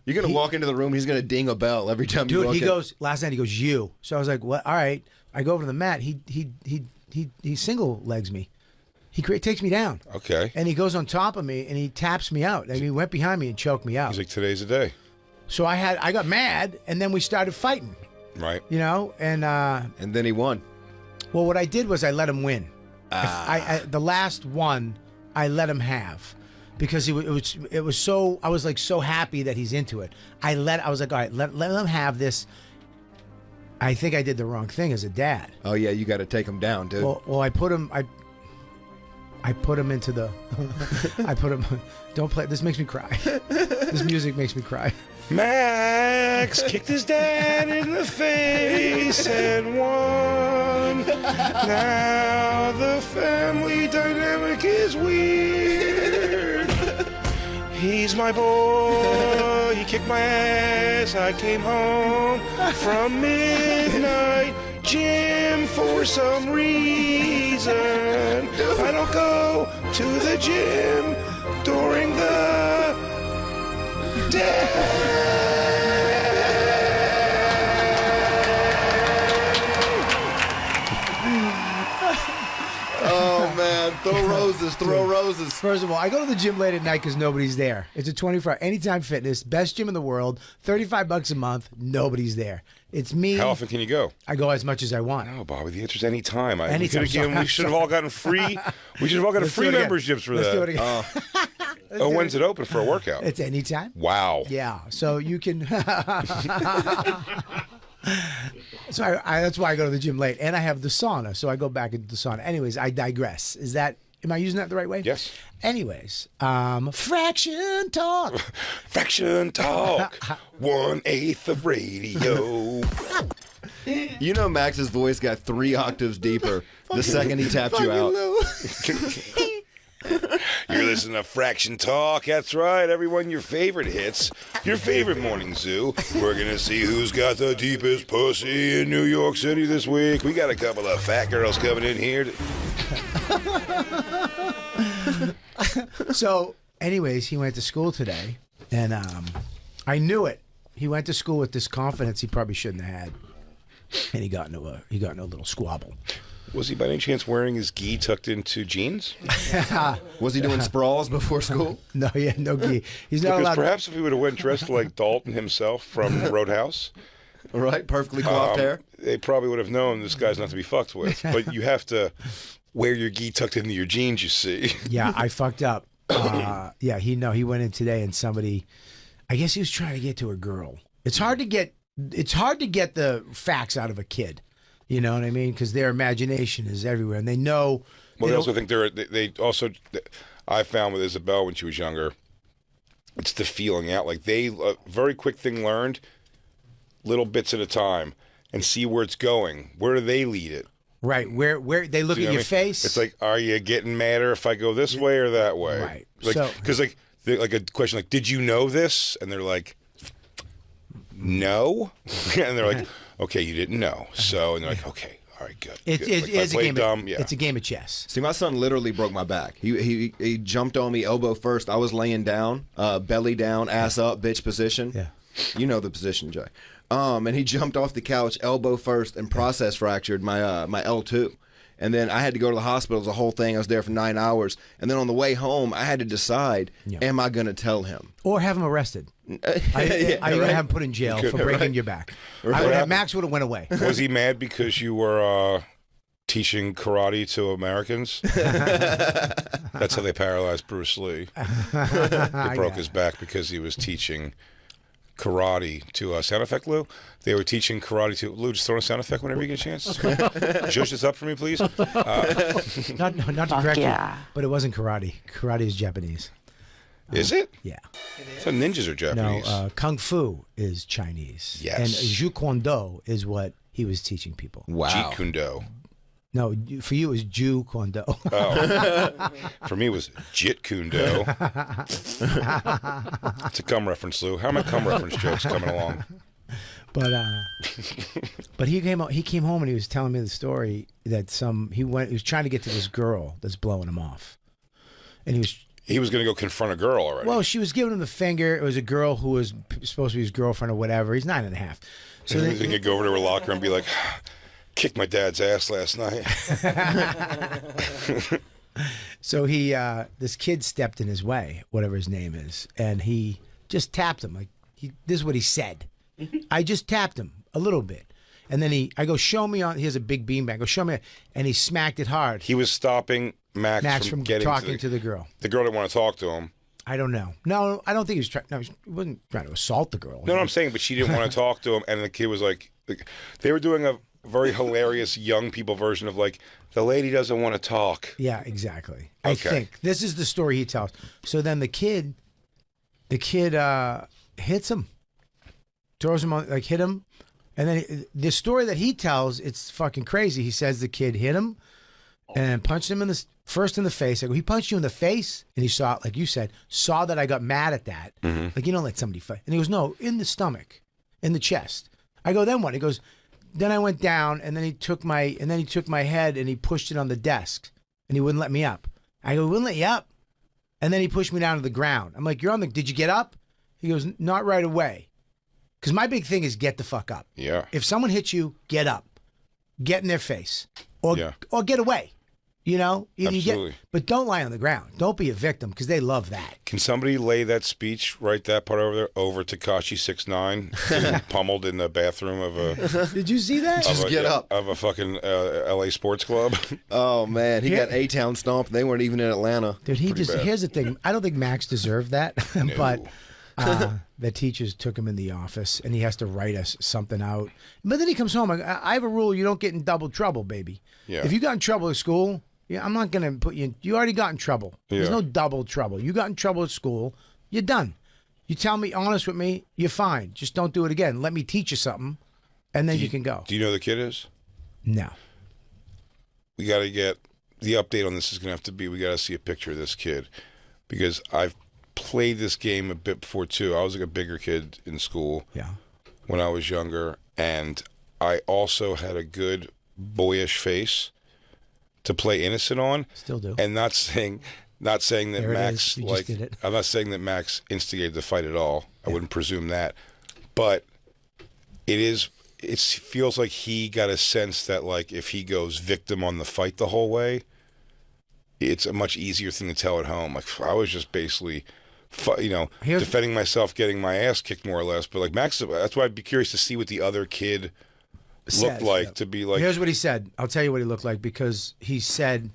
You're gonna walk into the room. He's gonna ding a bell every time you walk in. Dude, he goes last night. He goes, you. So I was like, what? All right. I go over to the mat. He single legs me. He takes me down. Okay. And he goes on top of me and he taps me out. And he went behind me and choked me out. He's like, today's the day. So I got mad, and then we started fighting. Right. You know, and then he won. Well, what I did was I let him win. The last one I let him have. Because it was so, I was like so happy that he's into it. I was like, all right, let him have this. I think I did the wrong thing as a dad. Oh yeah, you got to take him down, dude. Well, I put him into the. I put him. Don't play. This makes me cry. This music makes me cry. Max kicked his dad in the face and won. Now the family dynamic is weird. He's my boy. He kicked my ass. I came home from midnight gym for some reason. I don't go to the gym during the day. Oh man, throw roses, throw roses. First of all, I go to the gym late at night because nobody's there. It's a 24-hour Anytime Fitness, best gym in the world, $35 a month. Nobody's there. It's me. How often can you go? I go as much as I want. No, Bobby. The answer's anytime. Anytime. We should have all gotten free. We should have all gotten free memberships for Let's that. do it again. When's it open for a workout? It's anytime. Wow. Yeah. So you can. So that's why I go to the gym late, and I have the sauna, so I go back into the sauna. Anyways, I digress. Am I using that the right way? Yes. Anyways, fraction talk. Fraction talk. 1/8 of radio. You know Max's voice got 3 octaves deeper the second he tapped you out. You're listening to Fraction Talk. That's right, everyone. Your favorite hits, your favorite morning zoo. We're gonna see who's got the deepest pussy in New York City this week. We got a couple of fat girls coming in here. So, anyways, he went to school today, and I knew it. He went to school with this confidence he probably shouldn't have had, and he got into a little squabble. Was he by any chance wearing his gi tucked into jeans? Was he doing sprawls before school? No, yeah, no gi. He's not Because allowed. perhaps if he would have went dressed like Dalton himself from Roadhouse, Right, perfectly coiffed hair. they probably would have known this guy's not to be fucked with. But you have to wear your gi tucked into your jeans, you see. Yeah, I fucked up. Yeah, he went in today, and somebody, I guess he was trying to get to a girl. It's hard to get the facts out of a kid. You know what I mean? Because their imagination is everywhere, and they know. Well, I also think they also. I found with Isabel when she was younger, it's the feeling out. Like very quick thing learned, little bits at a time, and see where it's going. Where do they lead it? Right, where they look at your face. It's like, are you getting madder if I go this way or that way? Right. Like, because like a question like, did you know this? And they're like, no. And they're like, okay, you didn't know. So, and they're like, okay, all right, good. It's a game of chess. See, my son literally broke my back. He jumped on me elbow first. I was laying down, belly down, ass up, bitch position. Yeah. You know the position, Jay. And he jumped off the couch elbow first and process fractured my L2. And then I had to go to the hospital. It was a whole thing. I was there for 9 hours. And then on the way home, I had to decide, am I going to tell him? Or have him arrested. Are you going to have him put in jail for breaking your back? Max would have went away. Was he mad because you were teaching karate to Americans? That's how they paralyzed Bruce Lee. They broke his back because he was teaching karate to sound effect, Lou. They were teaching karate to Lou. Just throw a sound effect whenever you get a chance. Judge this up for me, please. Not to correct you, but it wasn't karate. Karate is Japanese. Is it? Yeah. So ninjas are Japanese. No, Kung Fu is Chinese. Yes. And Jeet Kune Do is what he was teaching people. Wow. Jeet Kune Do. No, for you it was Jeet Kune Do. Oh. For me it was Jit Kune Do. It's a cum reference, Lou. How are my cum reference jokes coming along? But he came home and he was telling me the story that he was trying to get to this girl that's blowing him off, and he was going to go confront a girl already. Well, she was giving him the finger. It was a girl who was supposed to be his girlfriend or whatever. He's 9.5. So then he could go over to her locker and be like, "Kicked my dad's ass last night." So this kid stepped in his way, whatever his name is, and he just tapped him. This is what he said. I just tapped him a little bit. And then I go, show me he has a big beanbag. Go, show me. And he smacked it hard. He was stopping Max from getting talking to the girl. The girl didn't want to talk to him. I don't know. No, I don't think he was trying. No, he wasn't trying to assault the girl. No, I'm saying, but she didn't want to talk to him. And the kid was like, they were doing a very hilarious young people version of like, the lady doesn't want to talk. Yeah, exactly. Okay. I think this is the story he tells. So then the kid hits him, throws him on, hit him. And then the story that he tells, it's fucking crazy. He says the kid hit him and punched him first in the face. I go, he punched you in the face? And he saw, like you said, saw that I got mad at that. Mm-hmm. Like, you don't let somebody fight. And he goes, no, in the stomach, in the chest. I go, then what? He goes, then I went down and then he took my head and he pushed it on the desk and he wouldn't let me up. I go, he wouldn't let you up. And then he pushed me down to the ground. I'm like, did you get up? He goes, not right away. Because my big thing is get the fuck up. Yeah. If someone hits you, get up. Get in their face. Or get away. You know? Absolutely. But don't lie on the ground. Don't be a victim because they love that. Can somebody lay that speech, write that part over there, over Tekashi 6ix9ine, getting pummeled in the bathroom of a... Did you see that? Just get up. Of a fucking LA sports club. Oh, man. He got A-Town stomped. They weren't even in Atlanta. Dude, here's the thing. I don't think Max deserved that. No. But... the teachers took him in the office and he has to write us something out. But then he comes home. I have a rule: you don't get in double trouble, baby. Yeah. If you got in trouble at school, I'm not going to put you in. You already got in trouble. Yeah. There's no double trouble. You got in trouble at school, you're done. You tell me, honest with me, you're fine. Just don't do it again. Let me teach you something, and then you can go. Do you know who the kid is? No. We got to get the update on this. Is going to have to be. We got to see a picture of this kid because I've played this game a bit before too. I was like a bigger kid in school when I was younger, and I also had a good boyish face to play innocent on. Still do. And not saying that There Max just did it. I'm not saying that Max instigated the fight at all. I wouldn't presume that, but it feels like he got a sense that like if he goes victim on the fight the whole way, it's a much easier thing to tell at home. Like I was just basically, defending myself, getting my ass kicked more or less. But like Max, that's why I'd be curious to see what the other kid looked like. To be like, here's what he said. I'll tell you what he looked like because he said,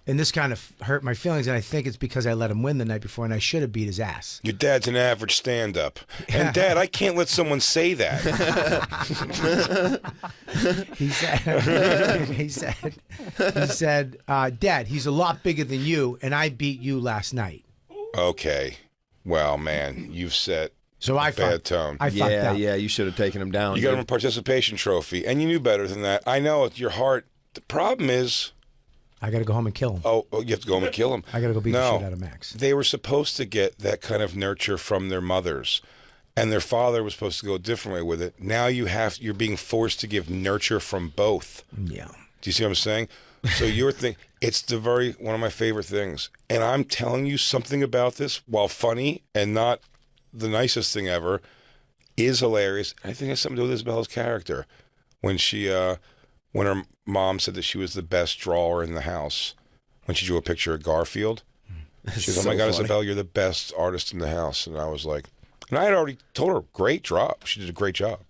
and this kind of hurt my feelings, and I think it's because I let him win the night before, and I should have beat his ass. Your dad's an average stand-up, and Dad, I can't let someone say that. He said, Dad, he's a lot bigger than you, and I beat you last night. Okay. Well, man, you've set a bad tone. I fucked up. Yeah, you should have taken him down. You got him a participation trophy, and you knew better than that. I know it's your heart. The problem is, I got to go home and kill him. Oh, you have to go home and kill him. I got to go beat the shit out of Max. They were supposed to get that kind of nurture from their mothers, and their father was supposed to go a different way with it. Now you're being forced to give nurture from both. Yeah. Do you see what I'm saying? So your thing, it's one of my favorite things. And I'm telling you something about this, while funny and not the nicest thing ever, is hilarious. I think it has something to do with Isabella's character. When she when her mom said that she was the best drawer in the house when she drew a picture of Garfield. She goes, "Oh my God, Isabel, you're the best artist in the house." And I was like, and I had already told her, great job. She did a great job.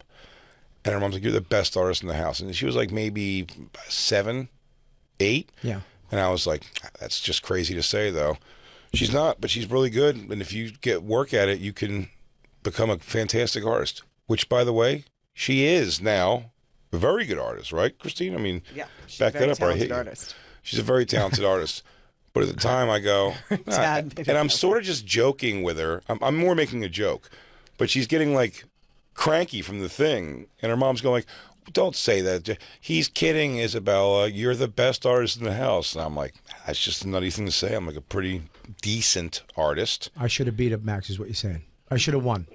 And her mom's like, "You're the best artist in the house." And she was like maybe 7, 8. Yeah. And I was like, that's just crazy to say, though. She's not, but she's really good. And if you get work at it, you can become a fantastic artist, which, by the way, she is now a very good artist, right, Christine? I mean, Yeah, she's back a very that up or I hit talented you. artist. She's a very talented artist. But at the time, I go, Dad made and it I'm up. sort of just joking with her. I'm more making a joke, but she's getting like cranky from the thing, and her mom's going like, "Don't say that. He's kidding, Isabella. You're the best artist in the house." And I'm like, that's just a nutty thing to say. I'm like a pretty decent artist. I should have beat up Max, is what you're saying. I should have won.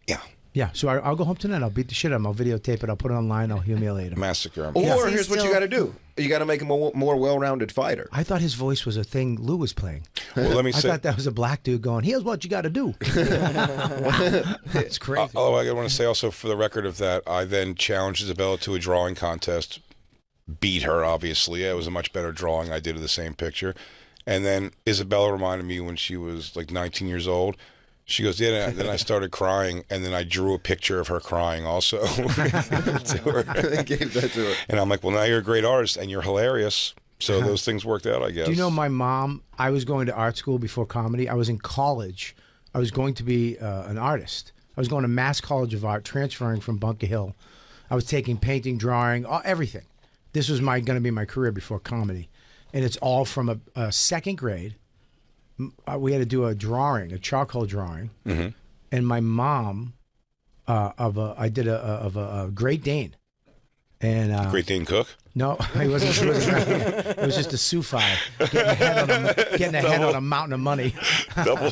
Yeah. Yeah, so I'll go home tonight. I'll beat the shit out of him. I'll videotape it. I'll put it online. I'll humiliate him. Massacre him. Or Yeah. here's what you got to do. You got to make him a more well-rounded fighter. I thought his voice was a thing Lou was playing. Well, let me I say. thought that was a black dude going, "Here's what you got to do." That's crazy. Although I want to say also for the record of that, I then challenged Isabella to a drawing contest, beat her, obviously. It was a much better drawing I did of the same picture. And then Isabella reminded me when she was like 19 years old. She goes, "Yeah," and then I started crying, and then I drew a picture of her crying also. To her. Gave that to her. And I'm like, "Well, now you're a great artist, and you're hilarious." So those things worked out, I guess. Do you know my mom? I was going to art school before comedy. I was in college. I was going to be an artist. I was going to Mass College of Art, transferring from Bunker Hill. I was taking painting, drawing, everything. This was going to be my career before comedy. And it's all from a second grade. We had to do a drawing, a charcoal drawing. Mm-hmm. And my mom, I did of a Great Dane. And Great Dane Cook? no, he wasn't. She wasn't it was just a Sufi getting a head on a mountain of money. Double.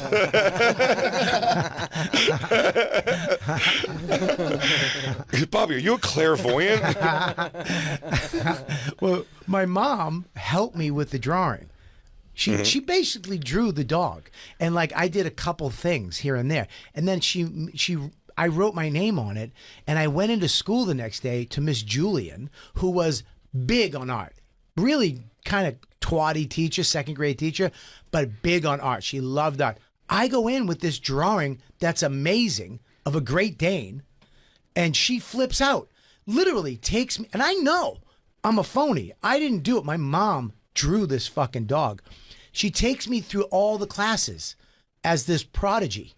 Bobby, are you a clairvoyant? Well, my mom helped me with the drawing. She basically drew the dog, and like I did a couple things here and there, and then I wrote my name on it, and I went into school the next day to Miss Julian, who was big on art, really kind of twatty teacher, second grade teacher, but big on art. She loved art. I go in with this drawing that's amazing of a Great Dane, and she flips out, literally takes me, and I know I'm a phony. I didn't do it. My mom drew this fucking dog. She takes me through all the classes as this prodigy.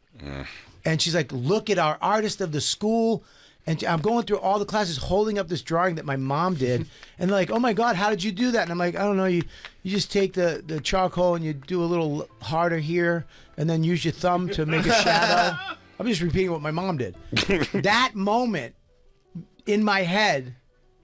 And she's like, "Look at our artist of the school." And I'm going through all the classes holding up this drawing that my mom did. And they're like, "Oh my God, how did you do that?" And I'm like, "I don't know. You just take the charcoal and you do a little harder here and then use your thumb to make a shadow." I'm just repeating what my mom did. That moment in my head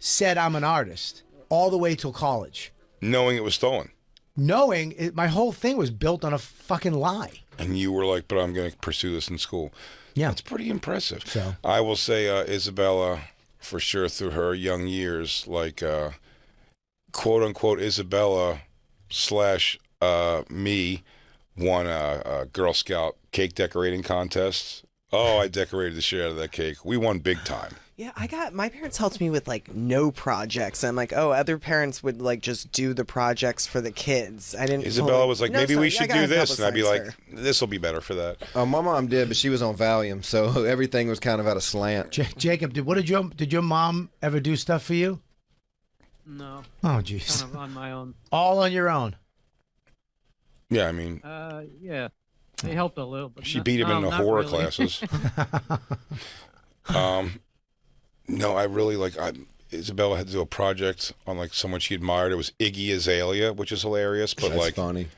said I'm an artist all the way till college. Knowing it was stolen. Knowing it, my whole thing was built on a fucking lie. And you were like, "But I'm going to pursue this in school." Yeah. That's pretty impressive. So. I will say Isabella, for sure, through her young years, like quote unquote Isabella / me won a Girl Scout cake decorating contest. Oh, I decorated the shit out of that cake. We won big time. Yeah, my parents helped me with like no projects. I'm like, oh, other parents would like just do the projects for the kids. I didn't. Isabella was like, No, maybe we sorry, should I got do a this. couple And I'd be signs like, for this will be better for that. My mom did, but she was on Valium, so everything was kind of at a slant. Jacob, did your mom ever do stuff for you? No, Oh, jeez. kind of on my own. All on your own. Yeah, I mean, Yeah, they helped a little, but she beat him in the not horror really. classes. No, I really Isabella had to do a project on like someone she admired. It was Iggy Azalea, which is hilarious, but That's like funny.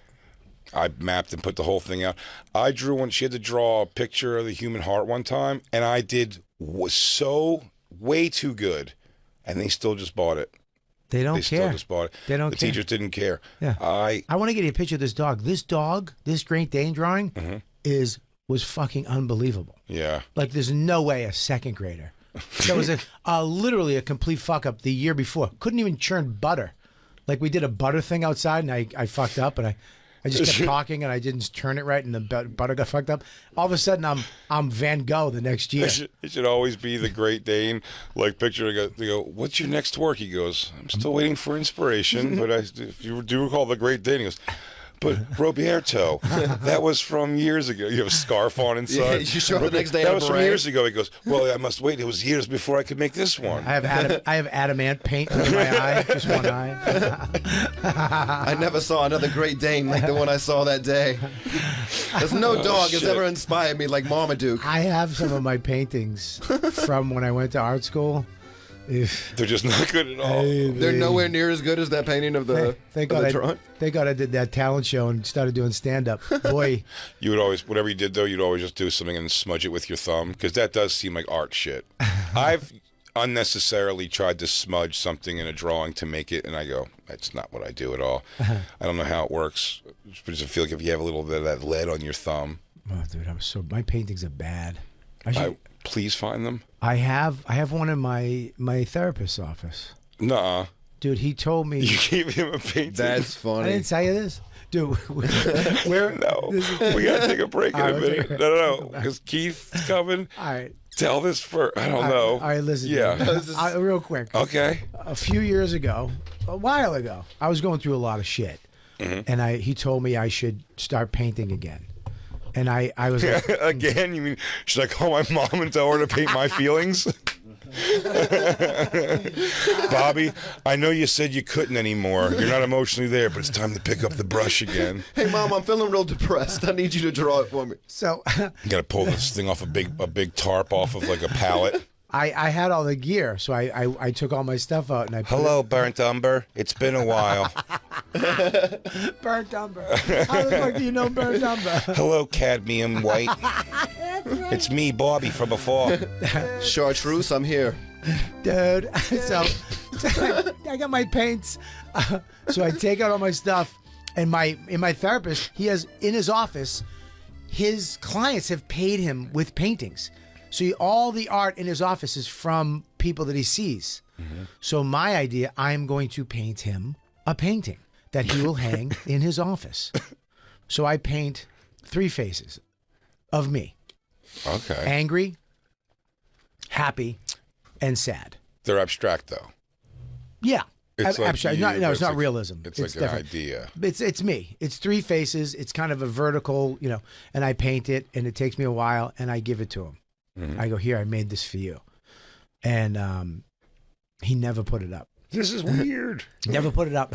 I mapped and put the whole thing out. I drew one. She had to draw a picture of the human heart one time, and I was so way too good, and they still just bought it. They don't They still care. just bought it. They don't The care. teachers didn't care. Yeah. I I want to get you a picture of this dog. This dog, this Great Dane drawing, was fucking unbelievable. yeah. Like, there's no way a second grader. That was literally a complete fuck up the year before. Couldn't even churn butter. Like, we did a butter thing outside, and I fucked up, and I just kept talking and I didn't turn it right, and the butter got fucked up. All of a sudden, I'm Van Gogh the next year. It should always be the Great Dane. Like, picture, they go, what's your next work? He goes, I'm still waiting for inspiration, but if you do recall the Great Dane, he goes, but Roberto, that was from years ago. You have a scarf on inside. Yeah, you show up the next day. That was from years ago. He goes, well, I must wait. It was years before I could make this one. I have adamant paint under my eye, just one eye. I never saw another Great Dane like the one I saw that day. There's no dog has ever inspired me like Marmaduke. I have some of my paintings from when I went to art school. They're just not good at all. They're nowhere near as good as that painting of the Thank trunk. God I did that talent show and started doing stand-up. Boy. You would always, whatever you did, though, you'd always just do something and smudge it with your thumb, because that does seem like art shit. I've unnecessarily tried to smudge something in a drawing to make it, and I go, that's not what I do at all. I don't know how it works. But I feel like if you have a little bit of that lead on your thumb. Oh, dude, my paintings are bad. Please find them. I have one in my therapist's office. Nuh-uh. Dude, he told me. You gave him a painting. That's funny. I didn't tell you this. Dude, where? No, we got to take a break in a minute. No, because Keith's coming. All right. Tell this first. I don't know. All right, listen. Yeah. Real quick. Okay. A few years ago, a while ago, I was going through a lot of shit. And he told me I should start painting again. And I was like, again? You mean, should I call my mom and tell her to paint my feelings? Bobby, I know you said you couldn't anymore. You're not emotionally there, but it's time to pick up the brush again. Hey, Mom, I'm feeling real depressed. I need you to draw it for me. So you got to pull this thing off a big tarp off of like a pallet. I had all the gear, so I took all my stuff out and I put Hello, burnt umber. It's been a while. Burnt umber. How the fuck do you know burnt umber? Hello, cadmium white. It's me, Bobby, from before. Chartreuse, I'm here. Dude, so I got my paints. So I take out all my stuff, and my therapist, he has in his office, his clients have paid him with paintings. So all the art in his office is from people that he sees. So my idea, I'm going to paint him a painting that he will hang in his office. So I paint 3 faces of me. Okay. Angry, happy, and sad. They're abstract, though. Yeah. It's like abstract. you, No, it's not like, realism. It's like an idea. It's me. It's 3 faces. It's kind of a vertical, and I paint it, and it takes me a while, and I give it to him. I go, here, I made this for you. And he never put it up. This is weird. Never put it up.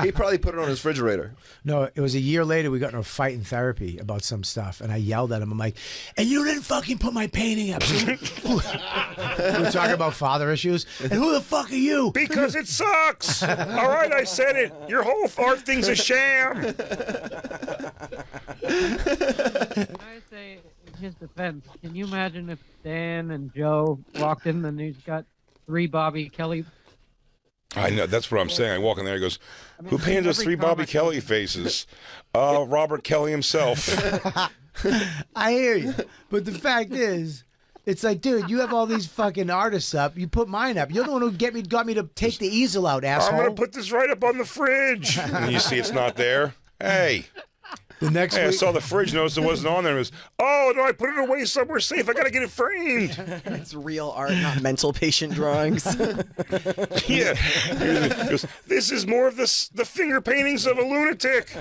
He probably put it on his refrigerator. No, it was a year later. We got in a fight in therapy about some stuff, and I yelled at him. I'm like, and you didn't fucking put my painting up. We were talking about father issues. And who the fuck are you? Because it sucks. All right, I said it. Your whole art thing's a sham. Can I say, in his defense, can you imagine if Dan and Joe walked in and he's got 3 Bobby Kelly? I know. That's what I'm saying. I walk in there. He goes, who painted those 3 Bobby Kelly faces? Robert Kelly himself. I hear you. But the fact is, it's like, dude, you have all these fucking artists up. You put mine up. You're the one who got me to take the easel out, asshole. I'm going to put this right up on the fridge. And you see it's not there. Hey. The next I week, saw the fridge, noticed it wasn't on there. It was, oh, no, I put it away somewhere safe. I got to get it framed. It's real art, not mental patient drawings. Yeah. He goes, this is more of the finger paintings of a lunatic.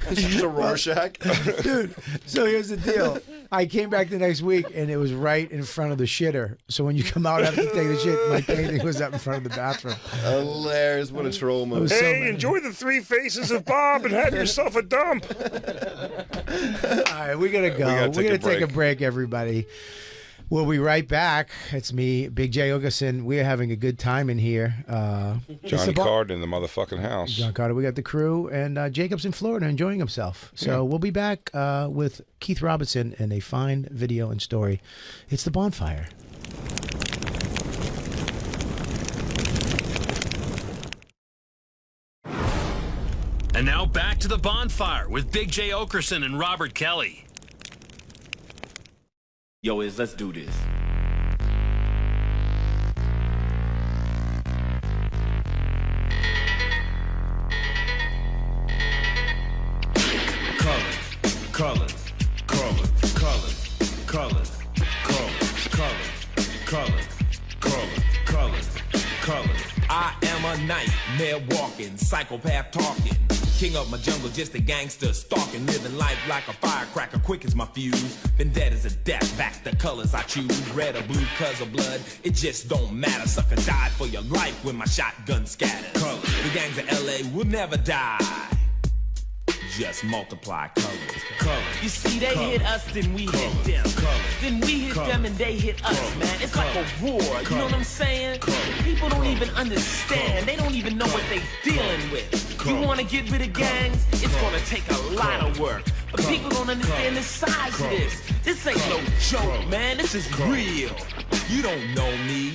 It's just a Rorschach. dude. So here's the deal. I came back the next week, and it was right in front of the shitter. So when you come out after you take the shit, my painting was up in front of the bathroom. Hilarious. What a troll move. Hey, enjoy the 3 faces of Bob and have yourself a dump. All right, we gotta go. We're We're gonna take a break, everybody. We'll be right back. It's me, Big J. Ogerson. We're having a good time in here. Jon Carden in the motherfucking house. Jon Carden. We got the crew, and Jacob's in Florida enjoying himself. So we'll be back with Keith Robinson and a fine video and story. It's the Bonfire. And now back to the Bonfire with Big J. Okerson and Robert Kelly. Yo, let's do this. colors. I am a nightmare walking, psychopath talking. King of my jungle, just a gangster stalking, living life like a firecracker, quick as my fuse. Been dead as a death, back the colors I choose. Red or blue, cause of blood, it just don't matter. Sucker died for your life when my shotgun scatters. Colors. The gangs of LA will never die. Just multiply colors. Colors. You see, they hit us, then we hit them. Colors. Then we hit them and they hit us, man. It's like a war, you know what I'm saying? People don't even understand. They don't even know what they dealing with. You wanna get rid of gangs? It's gonna take a lot of work. But people don't understand the size of this. This ain't no joke, man. This is real. You don't know me,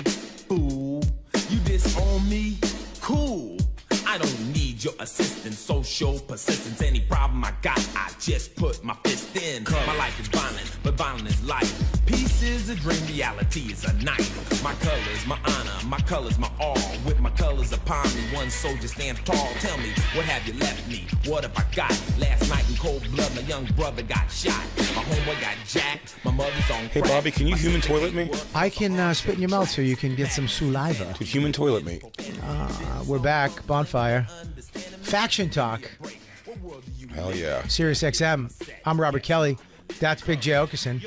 fool. You disown me? Cool. I don't need your assistance, social persistence. Any problem I got, I just put my fist in. My life is violent, but violent is life. Peace is a dream, reality is a night. My colors, my honor, my colors, my all. With my colors upon me, one soldier stands tall. Tell me, what have you left me? What have I got? Last night in cold blood, my young brother got shot. My homeboy got jacked, my mother's on Hey, crack. Bobby, can you human toilet me? I can spit in your mouth so you can get some saliva. Dude, human toilet me. We're back. Bonfire. Faction Talk. Hell yeah. Sirius XM. I'm Robert Kelly. That's Big J Okerson.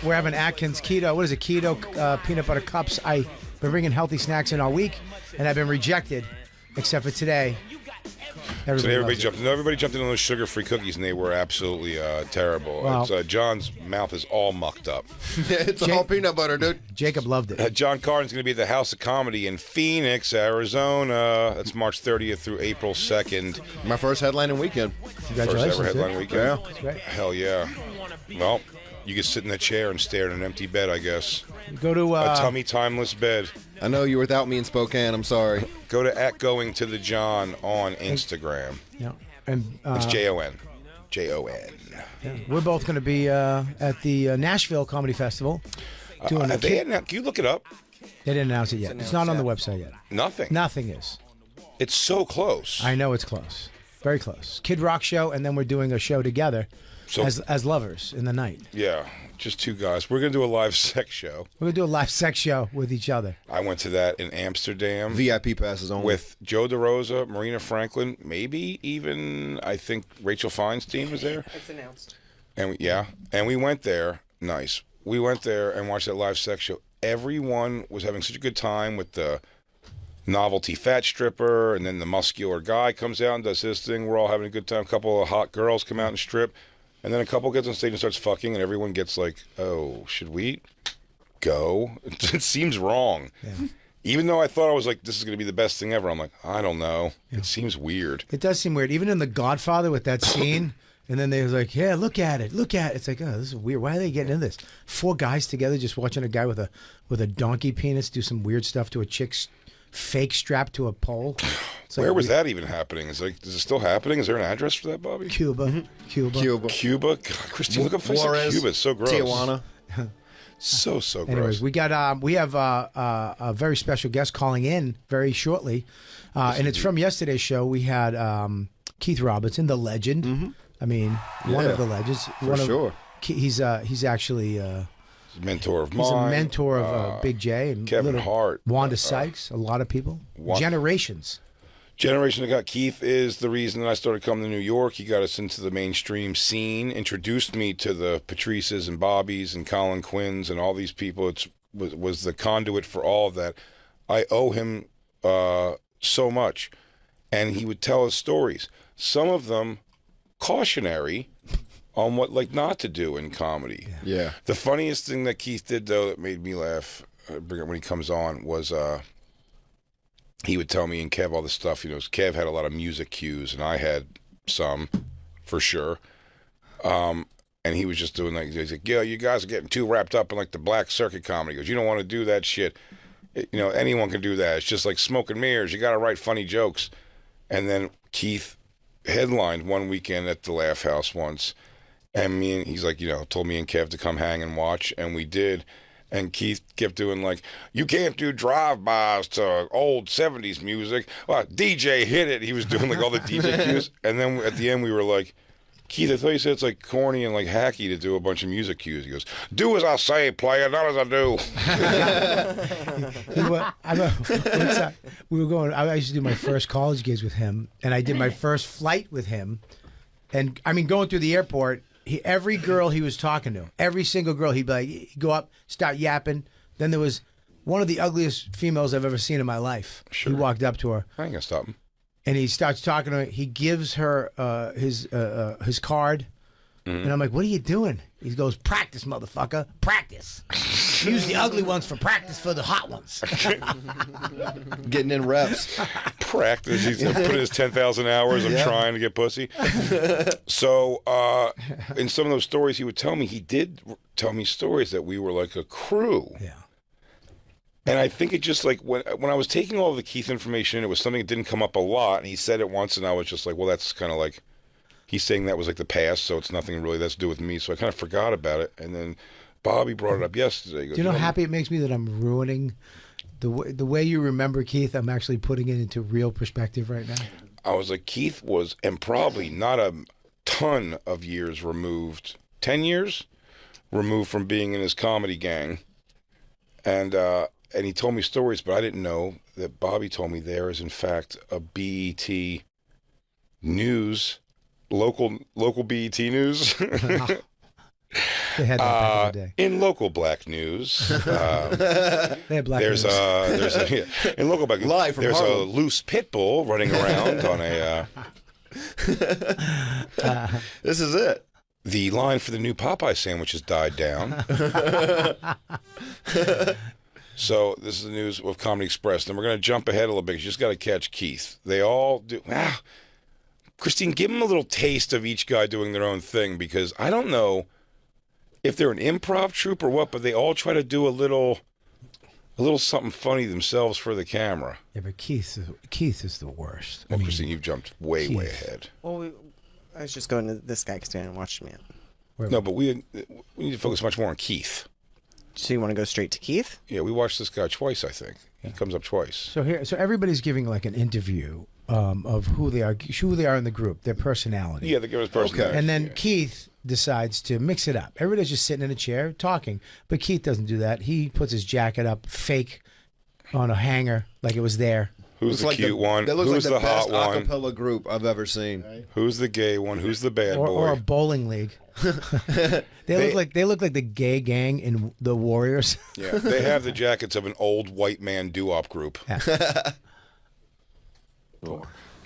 We're having Atkins keto. What is it? Keto peanut butter cups. I've been bringing healthy snacks in all week, and I've been rejected, except for today. Everybody jumped in on those sugar-free cookies, and they were absolutely terrible. Wow. John's mouth is all mucked up. It's all peanut butter, dude. Jacob loved it. Jon Carden's going to be at the House of Comedy in Phoenix, Arizona. That's March 30th through April 2nd. My first headlining weekend. Congratulations. First ever headline weekend. Yeah. That's great. Hell yeah. Well, you can sit in the chair and stare at an empty bed, I guess. Go to A tummy timeless bed. I know you were without me in Spokane. I'm sorry. Go to @GoingToTheJohn on Instagram. Yeah, and It's Jon. Jon. we're both going to be at the Nashville Comedy Festival. Doing a Can you look it up? They didn't announce it yet. It's not on the website yet. Nothing. Nothing is. It's so close. I know it's close. Very close. Kid Rock show, and then we're doing a show together So- as lovers in the night. Yeah, just two guys. We're going to do a live sex show. We're going to do a live sex show with each other. I went to that in Amsterdam. VIP passes only. With Joe DeRosa, Marina Franklin, maybe even, I think, Rachel Feinstein was there. It's announced. And we went there. Nice. We went there and watched that live sex show. Everyone was having such a good time with the novelty fat stripper, and then the muscular guy comes out and does his thing. We're all having a good time. A couple of hot girls come out and strip, and then a couple gets on stage and starts fucking, and everyone gets like, oh, should we go? It seems wrong. Yeah. Even though I thought I was like, this is going to be the best thing ever, I'm like, I don't know. Yeah. It seems weird. It does seem weird. Even in The Godfather with that scene, and then they was like, yeah, look at it. Look at it. It's like, oh, this is weird. Why are they getting into this? 4 guys together just watching a guy with a donkey penis do some weird stuff to a chick's fake strapped to a pole. It's like Where was that even happening? Is it still happening? Is there an address for that, Bobby? Cuba. Cuba? God, Christine, look up places like Cuba. It's so gross. Tijuana. So gross. Anyways, we have a very special guest calling in very shortly, and it's from yesterday's show. We had Keith Robinson, the legend. Mm-hmm. I mean, one of the legends. For sure. He's actually He's a mentor of mine. he's a mentor of Big J and Kevin Hart, Wanda Sykes, a lot of people, generations. Generation that got Keith is the reason that I started coming to New York. He got us into the mainstream scene, introduced me to the Patrices and Bobbies and Colin Quinns and all these people. It was the conduit for all of that. I owe him so much. And he would tell us stories. Some of them cautionary on what not to do in comedy. Yeah. The funniest thing that Keith did, though, that made me laugh, bring it when he comes on, was he would tell me and Kev all this stuff. Kev had a lot of music cues, and I had some, for sure. And he was just doing he's like, yeah, you guys are getting too wrapped up in the black circuit comedy. He goes, you don't want to do that shit. Anyone can do that. It's just like smoke and mirrors. You got to write funny jokes. And then Keith headlined one weekend at the Laugh House once. And he's like, told me and Kev to come hang and watch. And we did. And Keith kept doing you can't do drive-bys to old 70s music. Well, DJ hit it. He was doing all the DJ cues. And then at the end we were like, Keith, I thought you said it's like corny and like hacky to do a bunch of music cues. He goes, do as I say, player, not as I do. We were going. I used to do my first college gigs with him, and I did my first flight with him. And I mean, going through the airport, every girl he was talking to, every single girl, he'd be like, he'd go up, start yapping. Then there was one of the ugliest females I've ever seen in my life. Sure. He walked up to her. I ain't gonna stop him. And he starts talking to her. He gives her his card. And I'm like, what are you doing? He goes, practice, motherfucker. Practice. Use the ugly ones for practice for the hot ones. Getting in reps. Practice. He's put in his 10,000 hours of trying to get pussy. So in some of those stories he would tell me, he did tell me stories that we were like a crew. Yeah. And I think it just like when I was taking all of the Keith information, it was something that didn't come up a lot. And he said it once, and I was just like, well, that's kind of like, he's saying that was like the past, so it's nothing really that's to do with me. So I kind of forgot about it. And then Bobby brought it up yesterday. He goes, Do you know how happy it makes me that I'm ruining the way you remember Keith? I'm actually putting it into real perspective right now. I was like, Keith was, and probably not a ton of years removed, 10 years removed from being in his comedy gang. And he told me stories, but I didn't know that Bobby told me there is, in fact, a BET News, local BET News. They had that back in the day. In local black news, They had black news. in local black news, Live from there's Harlem. a loose pit bull running around on a. This is it. The line for the new Popeye sandwich has died down. So this is the news of Comedy Express. Then we're going to jump ahead a little bit. You just got to catch Keith. They all do. Christine, give them a little taste of each guy doing their own thing, because I don't know if they're an improv troupe or what, but they all try to do a little something funny themselves for the camera. Yeah, but Keith is the worst. Well, Christine, you've jumped way ahead. Well, I was just going to this guy because I didn't watch me. No, but we need to focus much more on Keith. So you want to go straight to Keith? Yeah, we watched this guy twice, I think. He comes up twice. So everybody's giving like an interview of who they are in the group, their personality. Yeah, they give us personality. And then Keith decides to mix it up. Everybody's just sitting in a chair talking, but Keith doesn't do that. He puts his jacket up fake on a hanger like it was there. Who's the cute one? That looks Who's like the hot best one? acapella group I've ever seen. Who's the gay one? Who's the bad boy? Or a bowling league. They look like the gay gang in the Warriors. Yeah, they have the jackets of an old white man doo-wop group.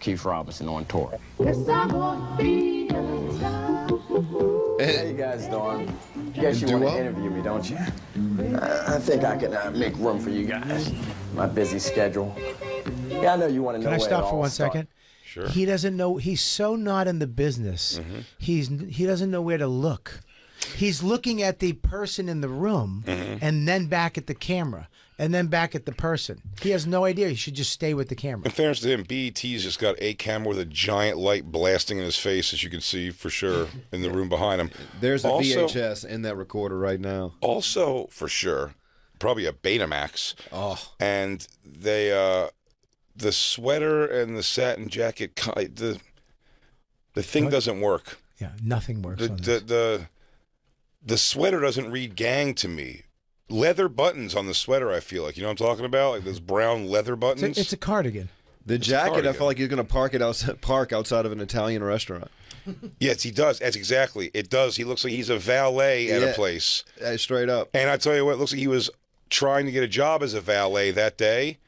Keith Robinson on tour. How Hey, you guys doing? Guess you want to interview me, don't you? I think I can make room for you guys. My busy schedule. Yeah, I know you want to know. Can I where stop it for all one started. second? Sure. He doesn't know. He's so not in the business. He doesn't know where to look. He's looking at the person in the room and then back at the camera and then back at the person. He has no idea. He should just stay with the camera. In fairness to him, BET's just got a camera with a giant light blasting in his face, as you can see for sure in the room behind him. There's a Also- VHS in that recorder right now. Also, for sure, probably a Betamax. Oh. And they, the sweater and the satin jacket, the thing doesn't work. Yeah, nothing works on this. The sweater doesn't read gang to me. Leather buttons on the sweater, I feel like. You know what I'm talking about? Like those brown leather buttons. It's a cardigan. The jacket, I cardigan. feel like he's going to park outside of an Italian restaurant. Yes, he does. That's exactly. It does. He looks like he's a valet at a Yeah. place. Straight up. And I tell you what, it looks like he was trying to get a job as a valet that day,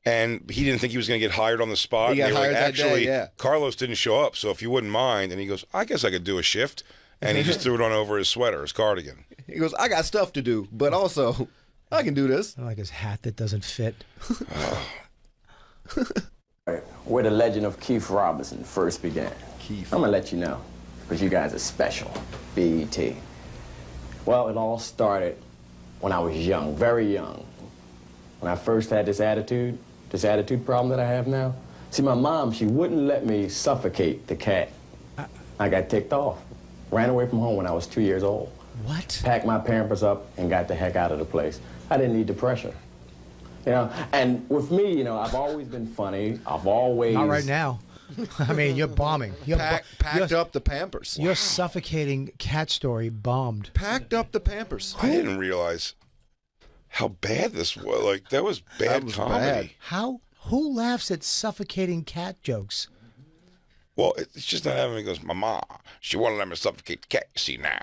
and he didn't think he was going to get hired on the spot. He got And they were hired that day, actually, yeah. Carlos didn't show up, so if you wouldn't mind. And he goes, I guess I could do a shift. And he just threw it on over his sweater, his cardigan. He goes, I got stuff to do, but also, I can do this. I like his hat that doesn't fit. Where the legend of Keith Robinson first began. Keith. I'm gonna let you know, because you guys are special. BET. Well, it all started when I was young, very young. When I first had this attitude problem that I have now. See, my mom, she wouldn't let me suffocate the cat. I got ticked off. Ran away from home when I was 2 years old. What? Packed my Pampers up and got the heck out of the place. I didn't need the pressure. You know, and with me, you know, I've always been funny. I've always... Not right now. I mean, you're bombing. Packed up the Pampers. Your suffocating cat story bombed. Packed up the Pampers. I didn't realize how bad this was. Like, that was bad That was comedy. bad. Who laughs at suffocating cat jokes? Well, it's just not having. He goes, Mama, she won't let me suffocate the cat. You see now.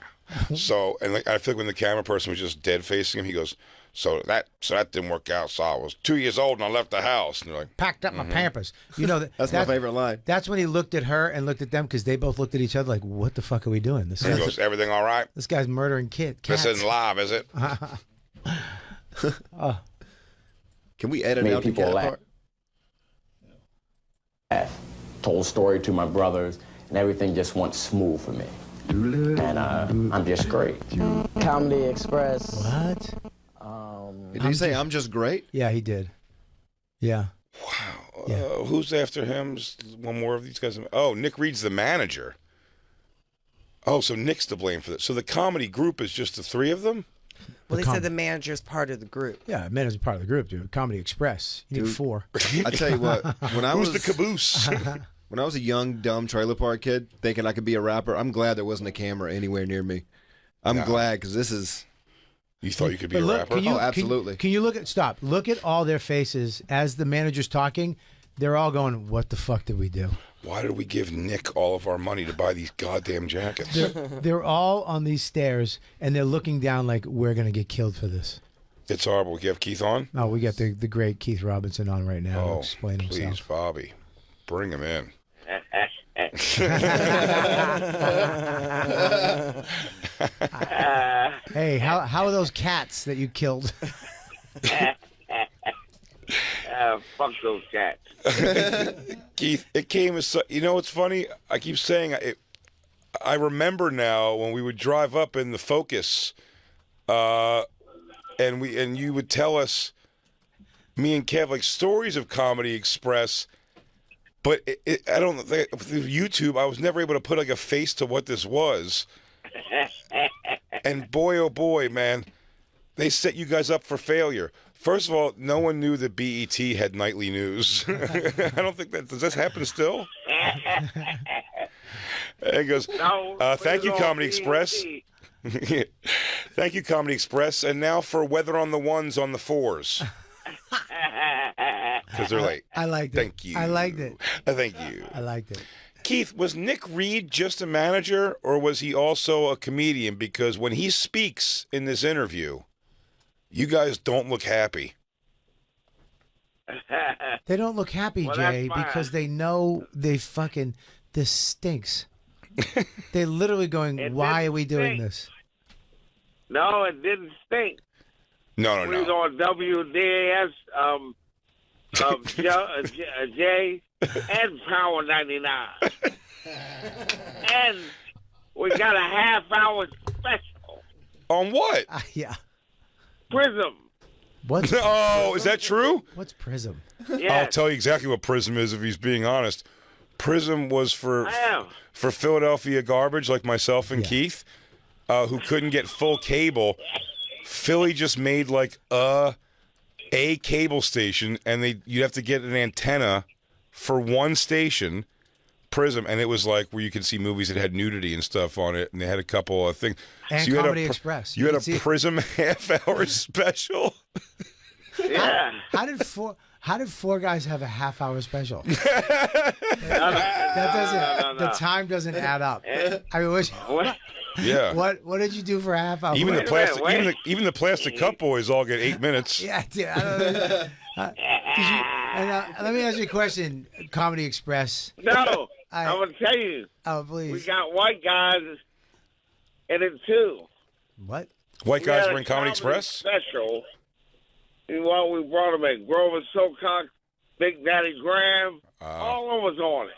So, and like, I feel like when the camera person was just dead facing him, he goes, so that didn't work out. So I was 2 years old and I left the house. And they're like, Packed up my Pampers. You know That's my favorite line. That's when he looked at her and looked at them because they both looked at each other like, "What the fuck are we doing? he goes, everything all right? This guy's murdering cats." This isn't live, is it? Can we edit Made out the people cat laugh. part? Told story to my brothers, and everything just went smooth for me. And I'm just great. Comedy Express. What? Did he say I'm just great? Yeah, he did. Yeah. Wow. Yeah. Who's after him? Just one more of these guys. Oh, Nick Reed's the manager. Oh, so Nick's to blame for this. So the comedy group is just the three of them? Well, they said the manager's part of the group. Yeah, man is a part of the group, dude. Comedy Express. You need Dude. 4. I tell you what, when I Who's was the caboose? when I was a young, dumb trailer park kid thinking I could be a rapper, I'm glad there wasn't a camera anywhere near me. I'm glad because this is. You thought you could be But a look, rapper? can you, Oh, absolutely. Can you look at Look at all their faces as the manager's talking. They're all going, "What the fuck did we do?" Why did we give Nick all of our money to buy these goddamn jackets? They're all on these stairs and they're looking down like we're gonna get killed for this. It's horrible. You have Keith on? Oh, we got the great Keith Robinson on right now to explain please, himself. Bobby. Bring him in. Hey, how are those cats that you killed? Fuck those cats. Keith, it came as you know. It's funny. I keep saying it. I remember now when we would drive up in the Focus, and you would tell us, me and Kev, like stories of Comedy Express. But I don't think through YouTube, I was never able to put like a face to what this was. And boy, oh boy, man, they set you guys up for failure. First of all, no one knew that BET had nightly news. I don't think that does this happen still. And he goes, No, "Thank you, put it on Comedy Express." Thank you, Comedy Express. And now for Weather on the Ones on the Fours. Because they're late. I liked it. Thank you. I liked it. Thank you. I liked it. Keith, was Nick Reed just a manager or was he also a comedian? Because when he speaks in this interview, you guys don't look happy. They don't look happy, Well, Jay, that's fine. because they know this stinks. They're literally going, It "Why are didn't we doing stink. this?" No, it didn't stink. No, We was no. on WDAS, J and Power 99. And we got a half-hour special. On what? Yeah. Prism. What's Oh, is that true? what's Prism? I'll Yes. tell you exactly what Prism is if he's being honest. Prism was for I am. Philadelphia garbage like myself and Keith, who couldn't get full cable. Philly just made like a cable station, and you'd have to get an antenna for one station, Prism, and it was like where you could see movies that had nudity and stuff on it, and they had a couple of things. And you Comedy had a, Express. You You had could see a it. Prism half-hour special. Yeah. How did four guys have a half-hour special? That doesn't. No. The time doesn't add up. I mean, What? Yeah. what did you do for a half hour? Even the Wait a plastic, minute, even the plastic cup boys all get 8 minutes. Yeah, dude. I don't know. Let me ask you a question. Comedy Express. No. I- I'm going to tell you. Oh, We please. got white guys in it, too. What? White We guys had were a in Comedy comedy Express. Special. Well, we brought them in. Grover Silcock, Big Daddy Graham. All of us was on it.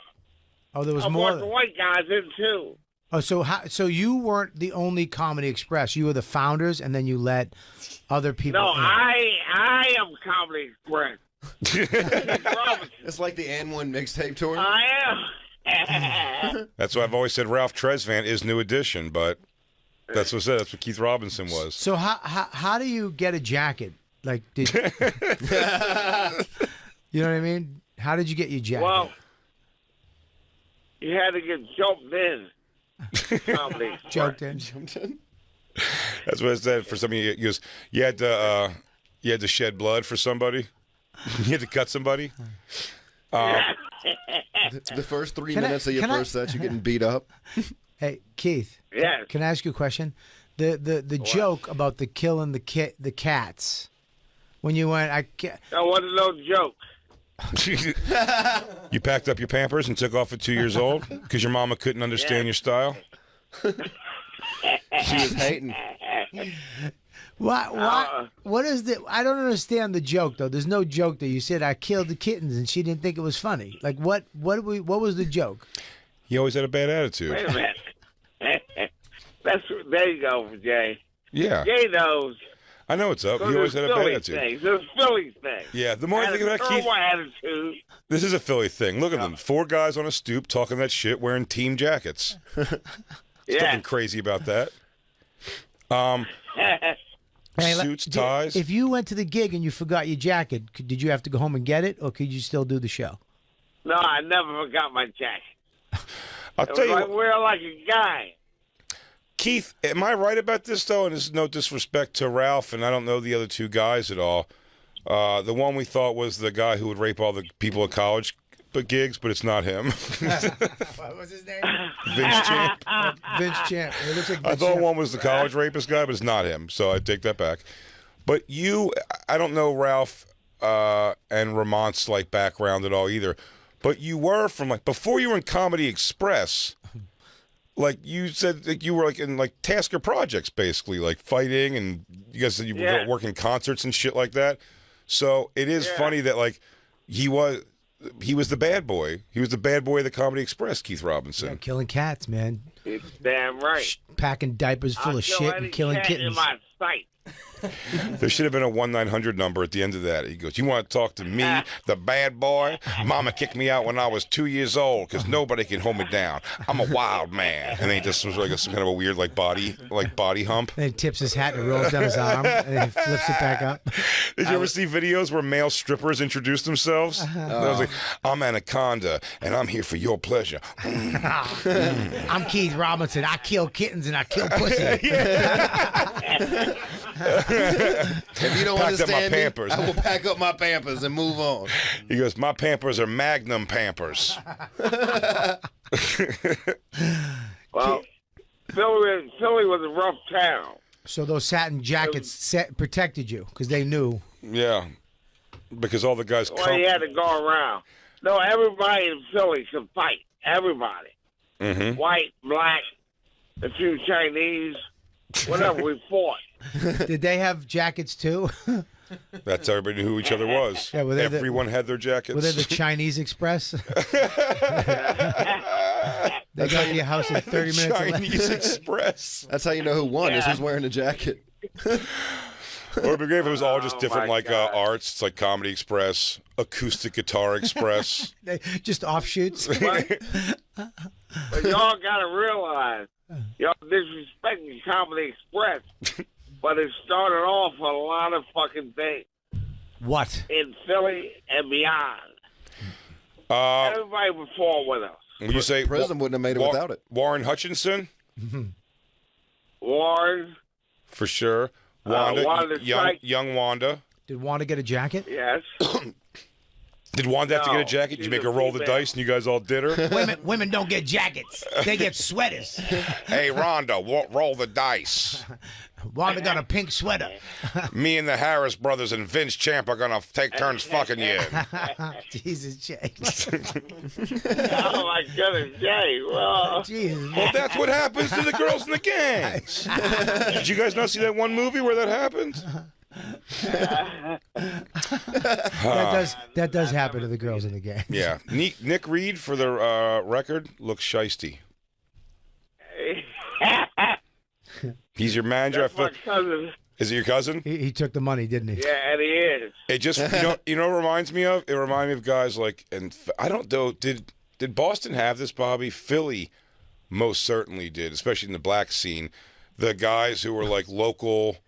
Oh, there was I brought the more. white guys in, too. Oh, so you weren't the only Comedy Express. You were the founders, and then you let other people. No, in. I am Comedy Express. Keith Robinson. It's like the N1 mixtape tour. I am. That's why I've always said Ralph Tresvant is New Edition, but that's what I said. That's what Keith Robinson was. So how do you get a jacket? Like, did you know what I mean? How did you get your jacket? Well, You had to get jumped in. Comedy. Joked in. That's what I said. For some of you, you had to shed blood for somebody. You had to cut somebody. The first 3 minutes of your first set, you're getting beat up. Hey, Keith. Yes. Can I ask you a question? The joke about the killing the cats. When you went, That wasn't no joke. You packed up your Pampers and took off at 2 years old because your mama couldn't understand your style. She was hating. What is the? I don't understand the joke though. There's no joke there. You said I killed the kittens and she didn't think it was funny. Like what was the joke? He always had a bad attitude. Wait a minute. There you go, Jay. Yeah. Jay knows. I know what's up. He always had a bad attitude. It's a Philly thing. Yeah, the more I think about it, Keith, attitude. this is a Philly thing. Look at them. 4 guys on a stoop talking that shit wearing team jackets. Nothing crazy about that. Suits, ties. If you went to the gig and you forgot your jacket, did you have to go home and get it, or could you still do the show? No, I never forgot my jacket. I'll tell you what. Wear like a guy. Keith, am I right about this, though? And this is no disrespect to Ralph, and I don't know the other 2 guys at all. The one we thought was the guy who would rape all the people at college gigs, but it's not him. What was his name? Vince Champ. Vince Champ. It looks like I Vince thought Champ. one was the college rapist guy, but it's not him, so I take that back. But I don't know Ralph and Ramont's like background at all either, but you were from like before you were in Comedy Express. Like you said, that you were like in like Tasker Projects, basically, like fighting, and you guys said you were working concerts and shit like that. So it is funny that like he was the bad boy. He was the bad boy of the Comedy Express, Keith Robinson. Yeah, killing cats, man. It's damn right. Packing diapers full of shit and killing kittens. In my sight. There should have been a 1-900 number at the end of that. He goes, "You want to talk to me, the bad boy? Mama kicked me out when I was 2 years old because nobody can hold me down. I'm a wild man." And then he just was like some kind of a weird like body hump. And he tips his hat and rolls down his arm and then he flips it back up. Did you ever see videos where male strippers introduce themselves? I was like, "I'm Anaconda and I'm here for your pleasure." I'm Keith Robinson. I kill kittens and I kill pussy. If you don't Packed up my understand me, Pampers. I will pack up my Pampers and move on. He goes, "My Pampers are Magnum Pampers." Well, Philly was a rough town. So those satin jackets protected you because they knew. Yeah, because all the guys. Well, you had to go around. No, everybody in Philly could fight. Everybody. Mm-hmm. White, black, a few Chinese, whatever, we fought. Did they have jackets too? That's everybody knew who each other was. Yeah, everyone had their jackets. Were they the Chinese Express? They got to your house in 30 minutes. Chinese Express. That's how you know who won, is who's wearing the jacket. Or it'd be great if it was all just different like arts. It's like Comedy Express, Acoustic Guitar Express. Just offshoots. But y'all got to realize, y'all disrespecting Comedy Express, but it started off a lot of fucking things. What? In Philly and beyond. Everybody performed with us. When you say Prism wouldn't have made it without it. Warren Hutchinson? Warren. For sure. Wanda, Wanda young Wanda. Did Wanda get a jacket? Yes. Did Wanda have to get a jacket? Did you make her roll the dice and you guys all did her? Women don't get jackets. They get sweaters. Hey, Rhonda, roll the dice. Wanda got a pink sweater. Me and the Harris brothers and Vince Champ are going to take turns fucking you. Jesus, Jay. Oh, my goodness, Jay. Well, Jesus. Well, that's what happens to the girls in the gangs. Did you guys not see that one movie where that happened? That does happen to the girls in the gang. Yeah. Nick Reed, for the record, looks shiesty. He's your manager. that's my cousin. Is it your cousin? He took the money, didn't he? Yeah, and he is. It just you know what it reminds me of? It reminds me of guys like, and I don't know, did Boston have this, Bobby? Philly most certainly did, especially in the black scene. The guys who were like local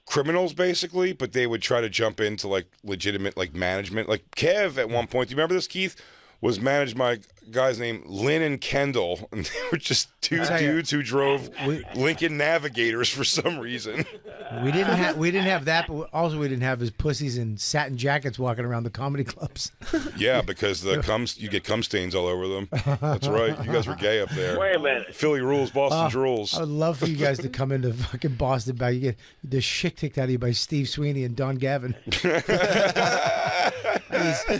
criminals basically, but they would try to jump into like legitimate like management. Like Kev at one point, do you remember this, Keith? was managed by guys named Lynn and Kendall, and they were just two dudes who drove Lincoln Navigators for some reason. We didn't have that, but also we didn't have his pussies in satin jackets walking around the comedy clubs. Yeah, because you get cum stains all over them. That's right. You guys were gay up there. Wait a minute. Philly rules, Boston drools. I would love for you guys to come into fucking Boston, but you get the shit kicked out of you by Steve Sweeney and Don Gavin.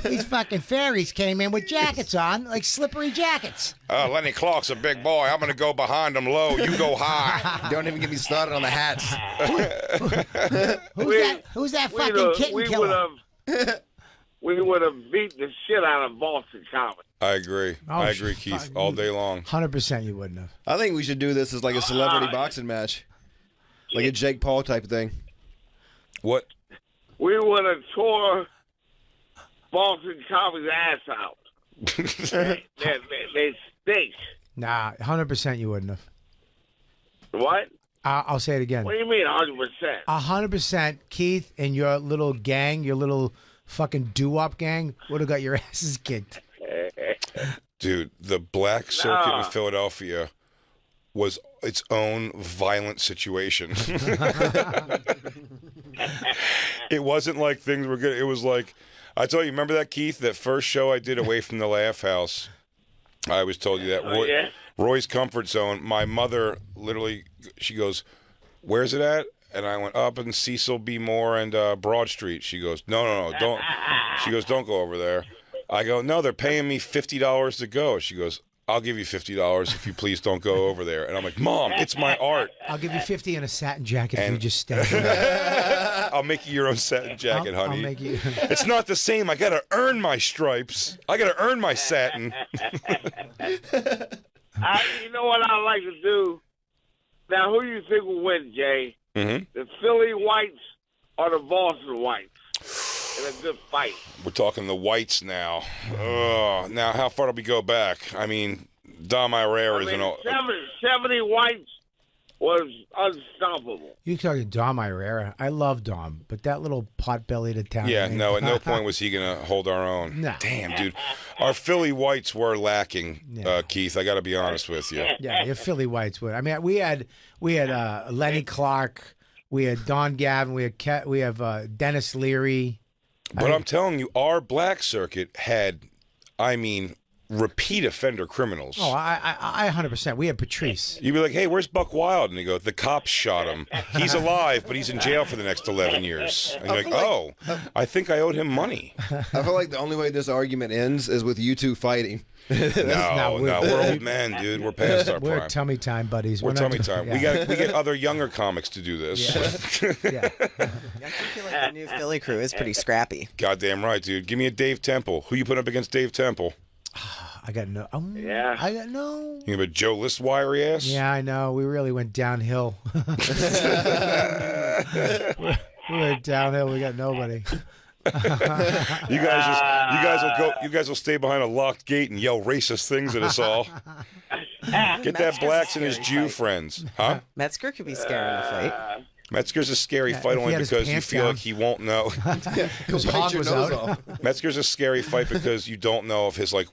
These fucking fairies came in with jackets on, like slippery jackets. Lenny Clark's a big boy. I'm going to go behind him low. You go high. Don't even get me started on the hats. Who's that fucking kitten killer? We would have beat the shit out of Boston comedy. I agree. I agree, Keith, all day long. 100% you wouldn't have. I think we should do this as like a celebrity boxing match. Like a Jake Paul type of thing. What? We would have tore Boston comedy's ass out. they stink. Nah, 100% you wouldn't have. What? I'll say it again. What do you mean 100%? 100% Keith and your little gang, your little fucking doo-wop gang would have got your asses kicked. Dude, the black circuit in Philadelphia was its own violent situation. It wasn't like things were good. It was like, I told you, remember that, Keith? That first show I did away from the Laugh House. I always told you that. Roy's Comfort Zone. My mother literally, she goes, "Where's it at?" And I went, "Up in Cecil B. Moore and Broad Street." She goes, No, don't. She goes, "Don't go over there." I go, "No, they're paying me $50 to go." She goes, "I'll give you $50 if you please don't go over there." And I'm like, "Mom, it's my art." I'll give you 50 in a satin jacket if you just stand there. I'll make you your own satin jacket, honey. I'll make you. It's not the same. I got to earn my stripes. I got to earn my satin. You know what I like to do? Now, who do you think will win, Jay? Mm-hmm. The Philly Whites or the Boston Whites? In a good fight. We're talking the Whites now. Now, how far do we go back? I mean, Dom Irera is an old... 70 Whites was unstoppable. You're talking Dom Irera. I love Dom, but that little pot-bellied Italian... Yeah, no, at no point was he going to hold our own. Nah. Damn, dude. Our Philly Whites were lacking, Keith. I got to be honest with you. Yeah, your Philly Whites would. I mean, we had Lenny Clark, we had Don Gavin, we have Dennis Leary. But I'm telling you, our black circuit had, I mean, repeat offender criminals. Oh, I 100%. We had Patrice. You'd be like, "Hey, where's Buck Wild?" And he go, "The cops shot him. He's alive, but he's in jail for the next 11 years." And you're like, I think I owed him money. I feel like the only way this argument ends is with you two fighting. No, we're old men, dude. We're past our prime. We're tummy time buddies. We're tummy time. Yeah. We get other younger comics to do this. Yeah. I feel like the new Philly crew is pretty scrappy. Goddamn right, dude. Give me a Dave Temple. Who you put up against Dave Temple? I got no. Yeah. I got no. You have a Joe List wiry ass? Yeah, I know. We really went downhill. we went downhill. We got nobody. You guys will stay behind a locked gate and yell racist things at us all. Get that Blacks and his Jew friends, huh? Metzger could be scary in a fight. Metzger's a scary fight only because you feel like he won't know. His hog was out. Metzger's a scary fight because you don't know if his like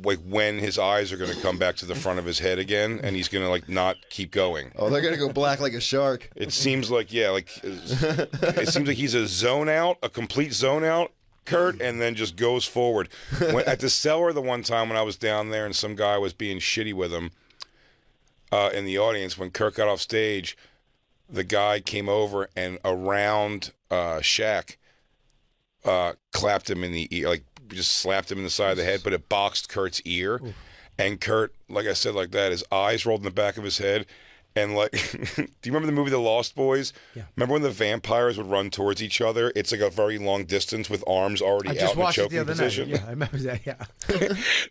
when his eyes are going to come back to the front of his head again, and he's going to like not keep going. Oh, they're going to go black like a shark. It seems like it seems like he's a complete zone out, Kurt, and then just goes forward. At the Cellar the one time when I was down there and some guy was being shitty with him in the audience, when Kurt got off stage, the guy came over and around Shaq clapped him in the ear, like just slapped him in the side of the head, but it boxed Kurt's ear. Ooh. And Kurt, like I said, like that, his eyes rolled in the back of his head. And like, do you remember the movie The Lost Boys? Yeah. Remember when the vampires would run towards each other? It's like a very long distance with arms already out in a choking position. Yeah, I remember that, yeah.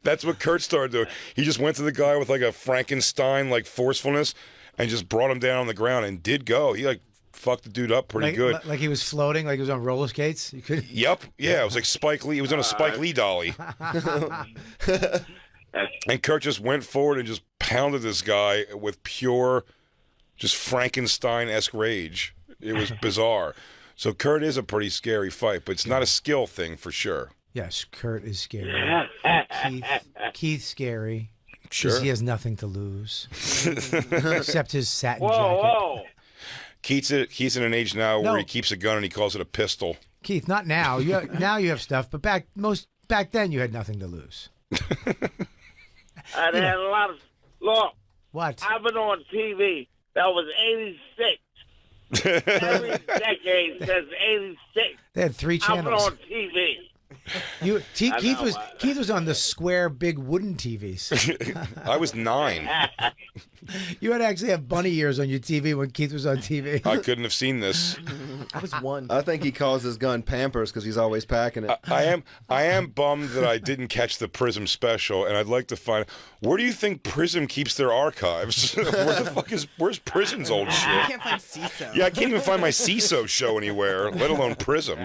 That's what Kurt started doing. He just went to the guy with like a Frankenstein like forcefulness and just brought him down on the ground and did go. He like fucked the dude up pretty good. Like he was floating, like he was on roller skates? You could... Yep. Yeah, it was like Spike Lee. He was on a Spike Lee dolly. And Kurt just went forward and just pounded this guy with pure, just Frankenstein-esque rage. It was bizarre. So Kurt is a pretty scary fight, but it's not a skill thing for sure. Yes, Kurt is scary. Yes. Keith's scary. Sure. Because he has nothing to lose. Except his satin jacket. Whoa. Keith's in an age now where he keeps a gun and he calls it a pistol. Keith, not now. Now you have stuff, but back then you had nothing to lose. I had a lot of... Look. What? I've been on TV. That was 86. Every decade says 86. They had 3 channels. I've been on TV. Keith was on the square, big wooden TVs. I was 9. You had to actually have bunny ears on your TV when Keith was on TV. I couldn't have seen this. I was 1. I think he calls his gun Pampers because he's always packing it. I am bummed that I didn't catch the Prism special, and I'd like to find where do you think Prism keeps their archives? Where's Prism's old shit? I can't find CISO. Yeah, I can't even find my CISO show anywhere, let alone Prism.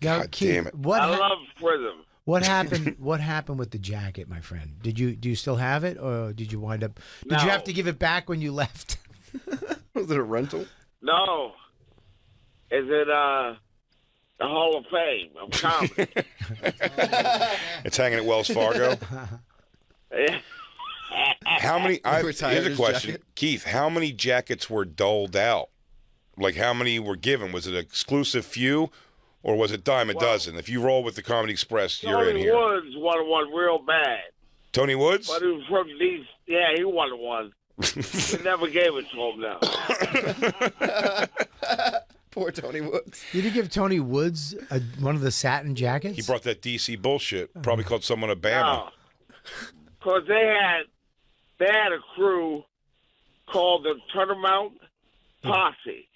God damn it! I love Prism. What happened? What happened with the jacket, my friend? Do you still have it, or did you wind up? Did you have to give it back when you left? Was it a rental? No. Is it the Hall of Fame of comedy? It's hanging at Wells Fargo. How many? Here's a question, Keith. How many jackets were doled out? Like how many were given? Was it an exclusive few? Or was it dime a dozen? If you roll with the Comedy Express, you're in here. Tony Woods won one real bad. Tony Woods? But he was from these. Yeah, he won one. We never gave it to him now. Poor Tony Woods. Did you give Tony Woods one of the satin jackets? He brought that DC bullshit. Probably called someone a Bama. Because they had a crew called the Turnabout Posse.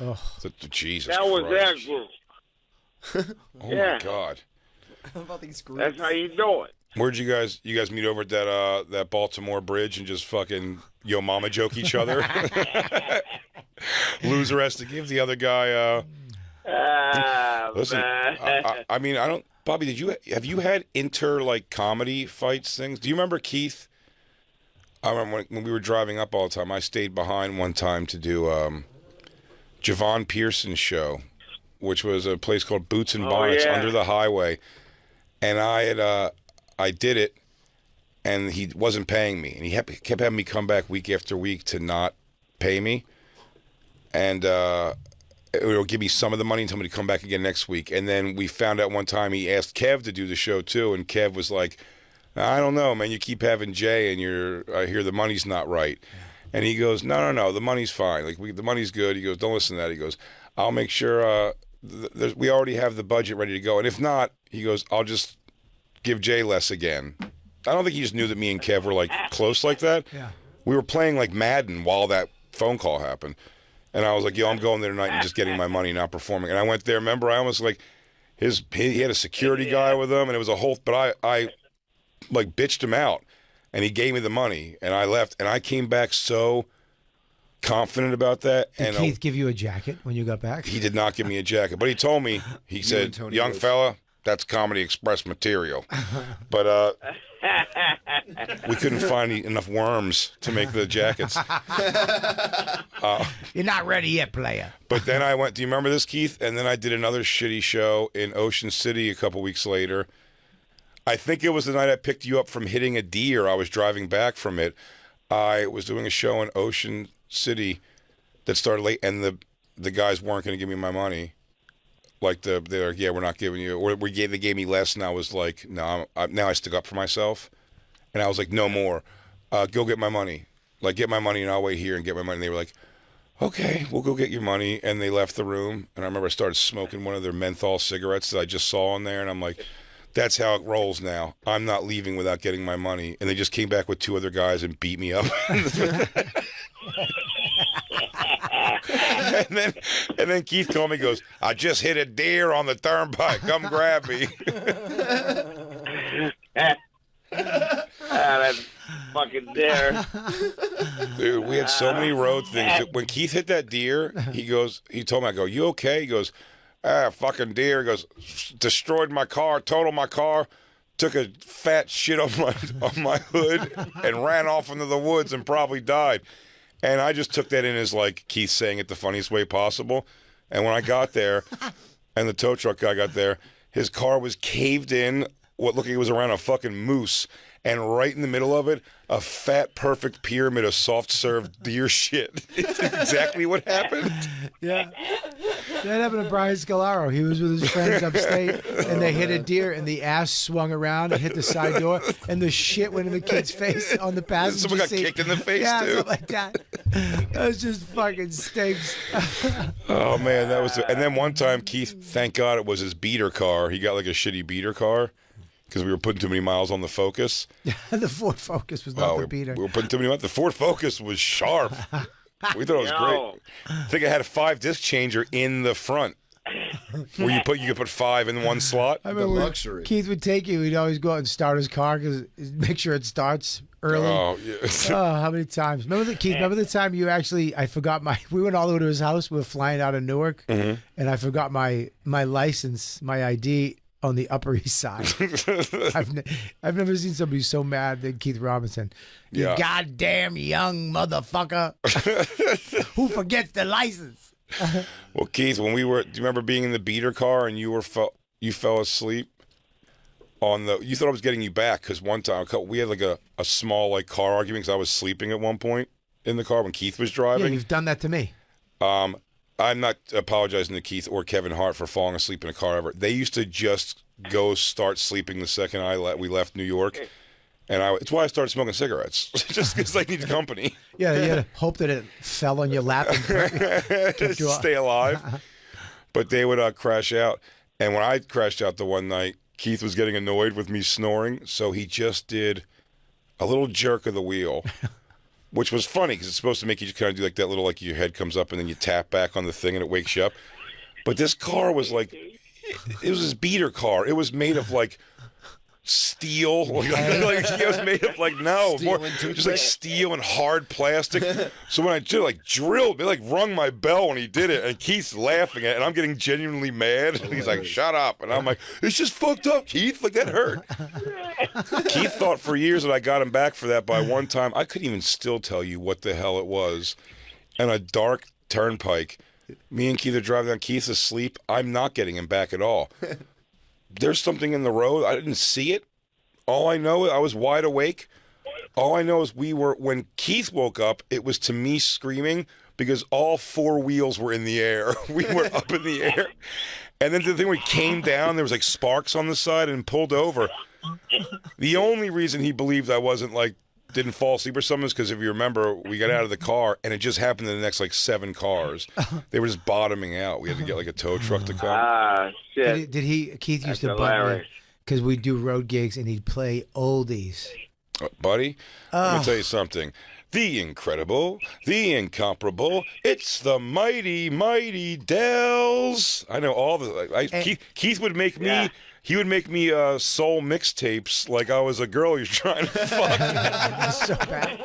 Oh, Jesus That was Christ. their group. Oh my God! How about these groups? That's how you do it. Where'd you guys meet over at that Baltimore Bridge and just fucking yo mama joke each other? Loser has to give the other guy. Listen, I mean, I don't. Bobby, have you had comedy fights things? Do you remember Keith? I remember when we were driving up all the time. I stayed behind one time to do Javon Pearson's show, which was a place called Boots and Bonnets under the highway. And I did it, and he wasn't paying me. And he kept having me come back week after week to not pay me. And it would give me some of the money and tell me to come back again next week. And then we found out one time he asked Kev to do the show too, and Kev was like, I don't know, man. You keep having Jay, and I hear the money's not right. And he goes, no, the money's fine. The money's good. He goes, don't listen to that. He goes, I'll make sure we already have the budget ready to go. And if not, he goes, I'll just give Jay less again. I don't think he just knew that me and Kev were close like that. Yeah. We were playing Madden while that phone call happened. And I was like, yo, I'm going there tonight and just getting my money, not performing. And I went there. Remember, I almost he had a security guy with him, and it was a whole, but I bitched him out. And he gave me the money, and I left, and I came back so confident about that. Did Keith give you a jacket when you got back? He did not give me a jacket, but he told me, he said, young fella, that's Comedy Express material. But we couldn't find enough worms to make the jackets. You're not ready yet, player. But then I went, do you remember this, Keith? And then I did another shitty show in Ocean City a couple weeks later. I think it was the night I picked you up from hitting a deer. I was driving back from it. I was doing a show in Ocean City that started late, and the guys weren't going to give me my money. They're like, yeah, we're not giving you. Or they gave me less, and I was like, no. Now I stick up for myself, and I was like, no more. Go get my money. Get my money, and I'll wait here and get my money. And they were like, okay, we'll go get your money. And they left the room, and I remember I started smoking one of their menthol cigarettes that I just saw in there, and I'm like, that's how it rolls now. I'm not leaving without getting my money. And they just came back with 2 other guys and beat me up. and then Keith called me and goes, I just hit a deer on the turnpike. Come grab me. That's fucking deer. Dude, we had so many road things. When Keith hit that deer, he told me, I go, you okay? He goes, fucking deer. He goes, destroyed my car, totaled my car, took a fat shit on my hood, and ran off into the woods and probably died. And I just took that in as Keith saying it the funniest way possible. And when I got there, and the tow truck guy got there, His car was caved in, what looked like it was around a fucking moose, and right in the middle of it, a fat, perfect pyramid of soft-served deer shit. It's exactly what happened. Yeah. That happened to Brian Scalaro. He was with his friends upstate, and they hit a deer, and the ass swung around and hit the side door, and the shit went in the kid's face on the passenger Someone got seat. kicked in the face, yeah, too. something like that. That was just fucking stinks. Oh, man, that was... And then one time, Keith, thank God it was his beater car. He got like a shitty beater car because we were putting too many miles on the Focus. The Ford Focus was not the beater. We were putting too many miles. The Ford Focus was sharp. We thought it was great. I think I had a 5-disc changer in the front. Where you could put 5 in one slot. I remember luxury. Keith would take you. He'd always go out and start his car because make sure it starts early. Oh, yeah. Oh, how many times? Keith, remember the time you actually, I forgot we went all the way to his house. We were flying out of Newark, and I forgot my license, my ID on the Upper East Side. I've never seen somebody so mad than Keith Robinson. You goddamn young motherfucker who forgets the license. Well, Keith, when do you remember being in the beater car and you fell asleep on the? You thought I was getting you back because one time we had like a small like car argument because I was sleeping at one point in the car when Keith was driving. Yeah, you've done that to me. I'm not apologizing to Keith or Kevin Hart for falling asleep in a car ever. They used to just go start sleeping the second we left New York. And it's why I started smoking cigarettes, just because I needed company. Yeah, you had to hope that it fell on your lap and kept you stay alive. But they would crash out. And when I crashed out the one night, Keith was getting annoyed with me snoring, so he just did a little jerk of the wheel, which was funny because it's supposed to make you just kind of do like that little, like your head comes up and then you tap back on the thing and it wakes you up. But this car was like, it was his beater car. It was made of like steel, like it was made of like just like steel and hard plastic. So when I did drilled, it wrung my bell when he did it, and Keith's laughing at it, and I'm getting genuinely mad. And he's like, "Shut up!" And I'm like, "It's just fucked up, Keith. Like that hurt." Keith thought for years that I got him back for that. By one time, I couldn't even still tell you what the hell it was. And a dark turnpike. Me and Keith are driving down. Keith's asleep. I'm not getting him back at all. There's something in the road. I didn't see it. All I know, I was wide awake. All I know is when Keith woke up, it was to me screaming because all 4 wheels were in the air. We were up in the air. And then the thing where he came down, there was like sparks on the side and pulled over. The only reason he believed I wasn't didn't fall asleep or something is because if you remember, we got out of the car and it just happened in the next 7 cars. They were just bottoming out. We had to get a tow truck to come. Ah, shit. Did Keith That's used to button me because we'd do road gigs and he'd play oldies. Buddy, let me tell you something. The incredible, the incomparable, it's the mighty, mighty Dells. I know all the... Keith would make me... Yeah. He would make me soul mixtapes like I was a girl he was trying to fuck. That's so bad.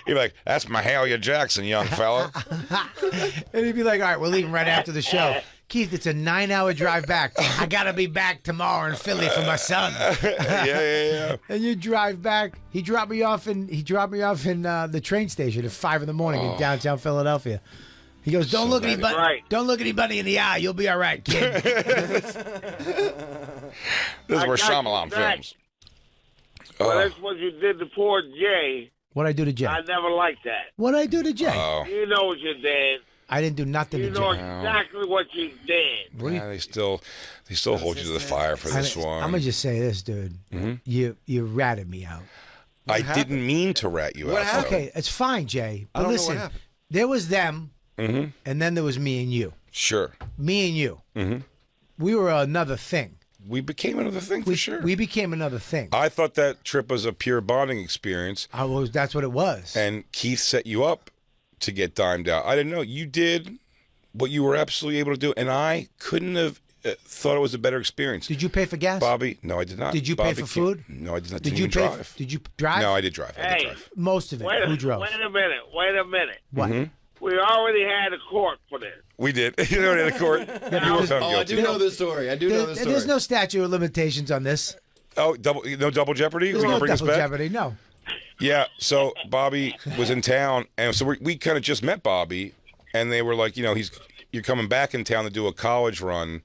He'd be like, "That's Mahalia Jackson, young fella." And he'd be like, "All right, we're leaving right after the show. Keith, it's a 9-hour drive back. I got to be back tomorrow in Philly for my son." Yeah. And you drive back. He dropped me off in the train station at 5 in the morning in downtown Philadelphia. He goes, "Don't look anybody. Right. Don't look anybody in the eye. You'll be all right, kid." This is where Shyamalan films. Well, that's what you did to poor Jay. What'd I do to Jay? I never liked that. What'd I do to Jay? You know what you did. I didn't do nothing to Jay. You know exactly what you did. Yeah, they still hold you to the fire for this one. I'm gonna just say this, dude. Mm-hmm. You ratted me out. I didn't mean to rat you out. Okay, it's fine, Jay. But listen, there was them. Mm-hmm. And then there was me and you. Sure. Me and you. Mm-hmm. We were another thing. We became another thing for sure. We became another thing. I thought that trip was a pure bonding experience. That's what it was. And Keith set you up to get dimed out. I didn't know. You did what you were absolutely able to do, and I couldn't have thought it was a better experience. Did you pay for gas? Bobby, no, I did not. Did you pay for food? No, I did not. Did you drive? Did you drive? No, I did drive. I did drive. Most of it. Who drove? Wait a minute. What? Mm-hmm. We already had a court for this. We did. You already had a court. You were found guilty. I do know this story. There's no statute of limitations on this. Oh, no double jeopardy? There's no double jeopardy, no. Yeah, so Bobby was in town, and so we kind of just met Bobby, and they were like, you're coming back in town to do a college run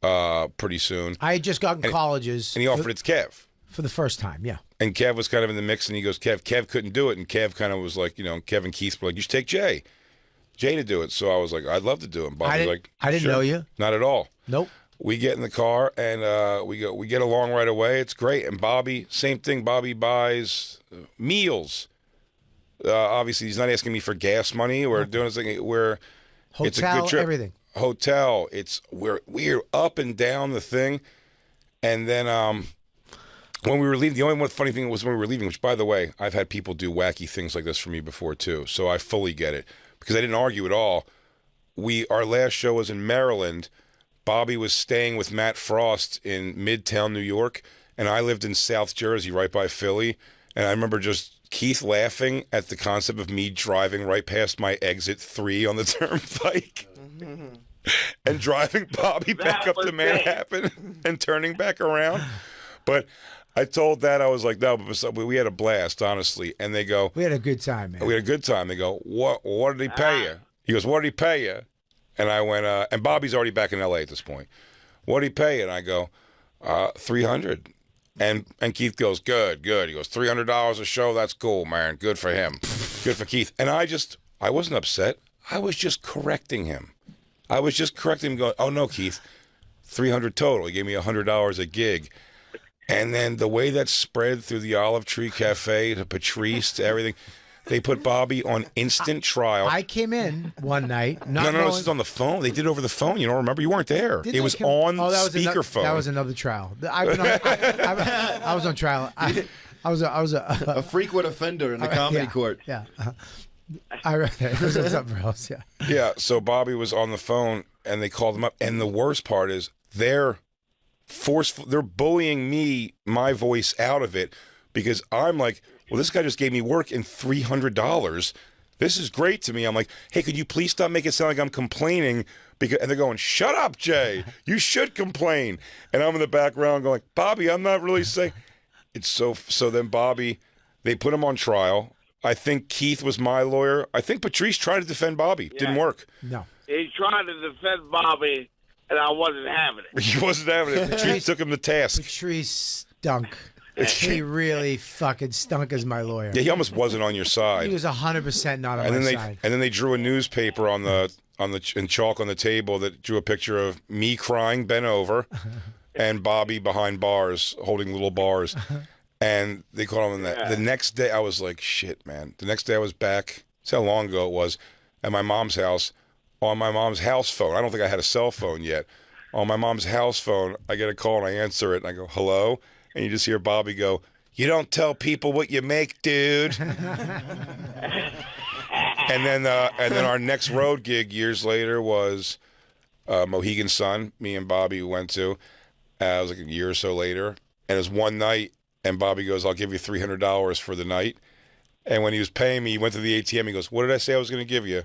pretty soon. I had just gotten colleges. And he offered it to Kev. For the first time, yeah. And Kev was kind of in the mix, and he goes, Kev couldn't do it. And Kev kind of was like, you know, Kev and Keith were like, you should take Jay to do it. So I was like, I'd love to do it. And Bobby was like, I didn't sure. know you. Not at all. Nope. We get in the car, and we get along right away. It's great. And Bobby, same thing. Bobby buys meals. Obviously, he's not asking me for gas money. We're doing this thing where it's a good trip. Everything. Hotel. We're up and down the thing. And then when we were leaving, the only one funny thing was when we were leaving, which, by the way, I've had people do wacky things like this for me before, too. So I fully get it. Because I didn't argue at all. Our last show was in Maryland. Bobby was staying with Matt Frost in Midtown, New York, and I lived in South Jersey, right by Philly. And I remember just Keith laughing at the concept of me driving right past my exit 3 on the turnpike and driving Bobby back up to Manhattan and turning back around. But I told that, I was like, no, but we had a blast, honestly. And they go, we had a good time, man. We had a good time. They go, what did he pay you? He goes, what did he pay you? And I went, and Bobby's already back in L.A. at this point. What did he pay? And I go, $300. And Keith goes, good. He goes, $300 a show. That's cool, man. Good for him. Good for Keith. And I wasn't upset. I was just correcting him. Going, oh no, Keith, $300 total. He gave me $100 a gig. And then the way that spread through the Olive Tree Cafe to Patrice to everything. They put Bobby on instant trial. I came in one night. No, this is on the phone. They did it over the phone. You don't remember? You weren't there. It was on speakerphone. That was another trial. I was on trial. I was a frequent offender in the comedy court. Yeah. It was something else, yeah. Yeah, so Bobby was on the phone, and they called him up. And the worst part is they're forceful. They're bullying me, my voice, out of it because I'm like, well, this guy just gave me work in $300. This is great to me. I'm like, hey, could you please stop making it sound like I'm complaining? And they're going, shut up, Jay. You should complain. And I'm in the background going, Bobby, I'm not really saying. It's so then Bobby, they put him on trial. I think Keith was my lawyer. I think Patrice tried to defend Bobby. Yeah. Didn't work. No. He tried to defend Bobby, and I wasn't having it. He wasn't having it. Patrice took him to task. Patrice stunk. He really fucking stunk as my lawyer. Yeah, he almost wasn't on your side. He was 100% not on my side. And then they drew a newspaper in chalk on the table that drew a picture of me crying, bent over, and Bobby behind bars, holding little bars. And they called him that. The next day, I was like, shit, man. The next day, I was back. That's how long ago it was. At my mom's house, on my mom's house phone. I don't think I had a cell phone yet. On my mom's house phone, I get a call and I answer it and I go, hello. And you just hear Bobby go, you don't tell people what you make, dude. and then our next road gig years later was Mohegan Sun. Me and Bobby went to. It was like a year or so later. And it was one night. And Bobby goes, I'll give you $300 for the night. And when he was paying me, he went to the ATM. He goes, what did I say I was going to give you?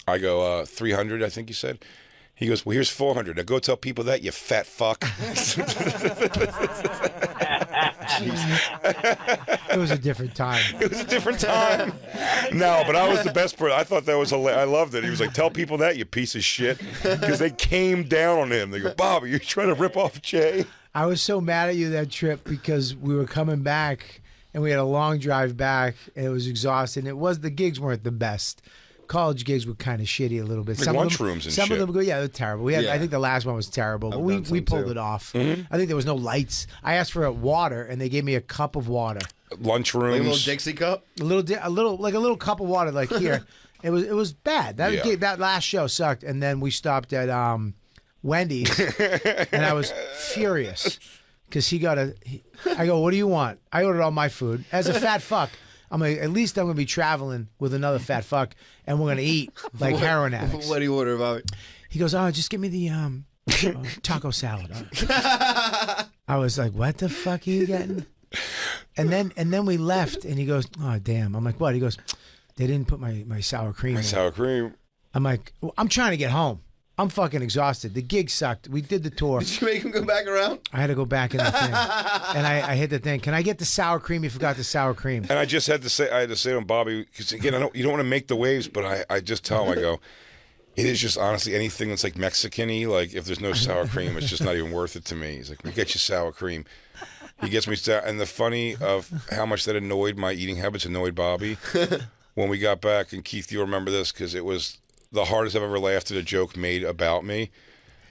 I go, 300, I think he said. He goes, well, here's 400. Now go tell people that, you fat fuck. It was a different time. It was a different time. No, but I was the best person. I thought that was hilarious. I loved it. He was like, tell people that, you piece of shit. Because they came down on him. They go, Bobby, you're trying to rip off Jay. I was so mad at you that trip because we were coming back and we had a long drive back and it was exhausting. The gigs weren't the best. College gigs were kind of shitty a little bit. Like lunchrooms and some shit. of them, they're terrible. I think the last one was terrible, but we pulled it off. Mm-hmm. I think there was no lights. I asked for water and they gave me a cup of water. Lunchrooms. Like a little Dixie cup? A little cup of water like here. It was bad. That last show sucked. And then we stopped at Wendy's and I was furious because I go, what do you want? I ordered all my food. As a fat fuck, I'm like, at least I'm going to be traveling with another fat fuck and we're going to eat like heroin addicts. What do you order, Bobby? He goes, oh, just give me the taco salad. I was like, what the fuck are you getting? And then we left and he goes, oh, damn. I'm like, what? He goes, they didn't put my sour cream in. Sour cream. I'm like, well, I'm trying to get home. I'm fucking exhausted. The gig sucked. We did the tour. Did you make him go back around? I had to go back in the thing. And I hit the thing. Can I get the sour cream? You forgot the sour cream. And I had to say to him, Bobby, because again, you don't want to make the waves, but I just tell him, I go, It is just honestly anything that's like Mexican-y, like if there's no sour cream, it's just not even worth it to me. He's like, we'll get you sour cream. He gets me sour. And the funny of how much that annoyed my eating habits annoyed Bobby. When we got back, and Keith, you'll remember this because it was the hardest I've ever laughed at a joke made about me.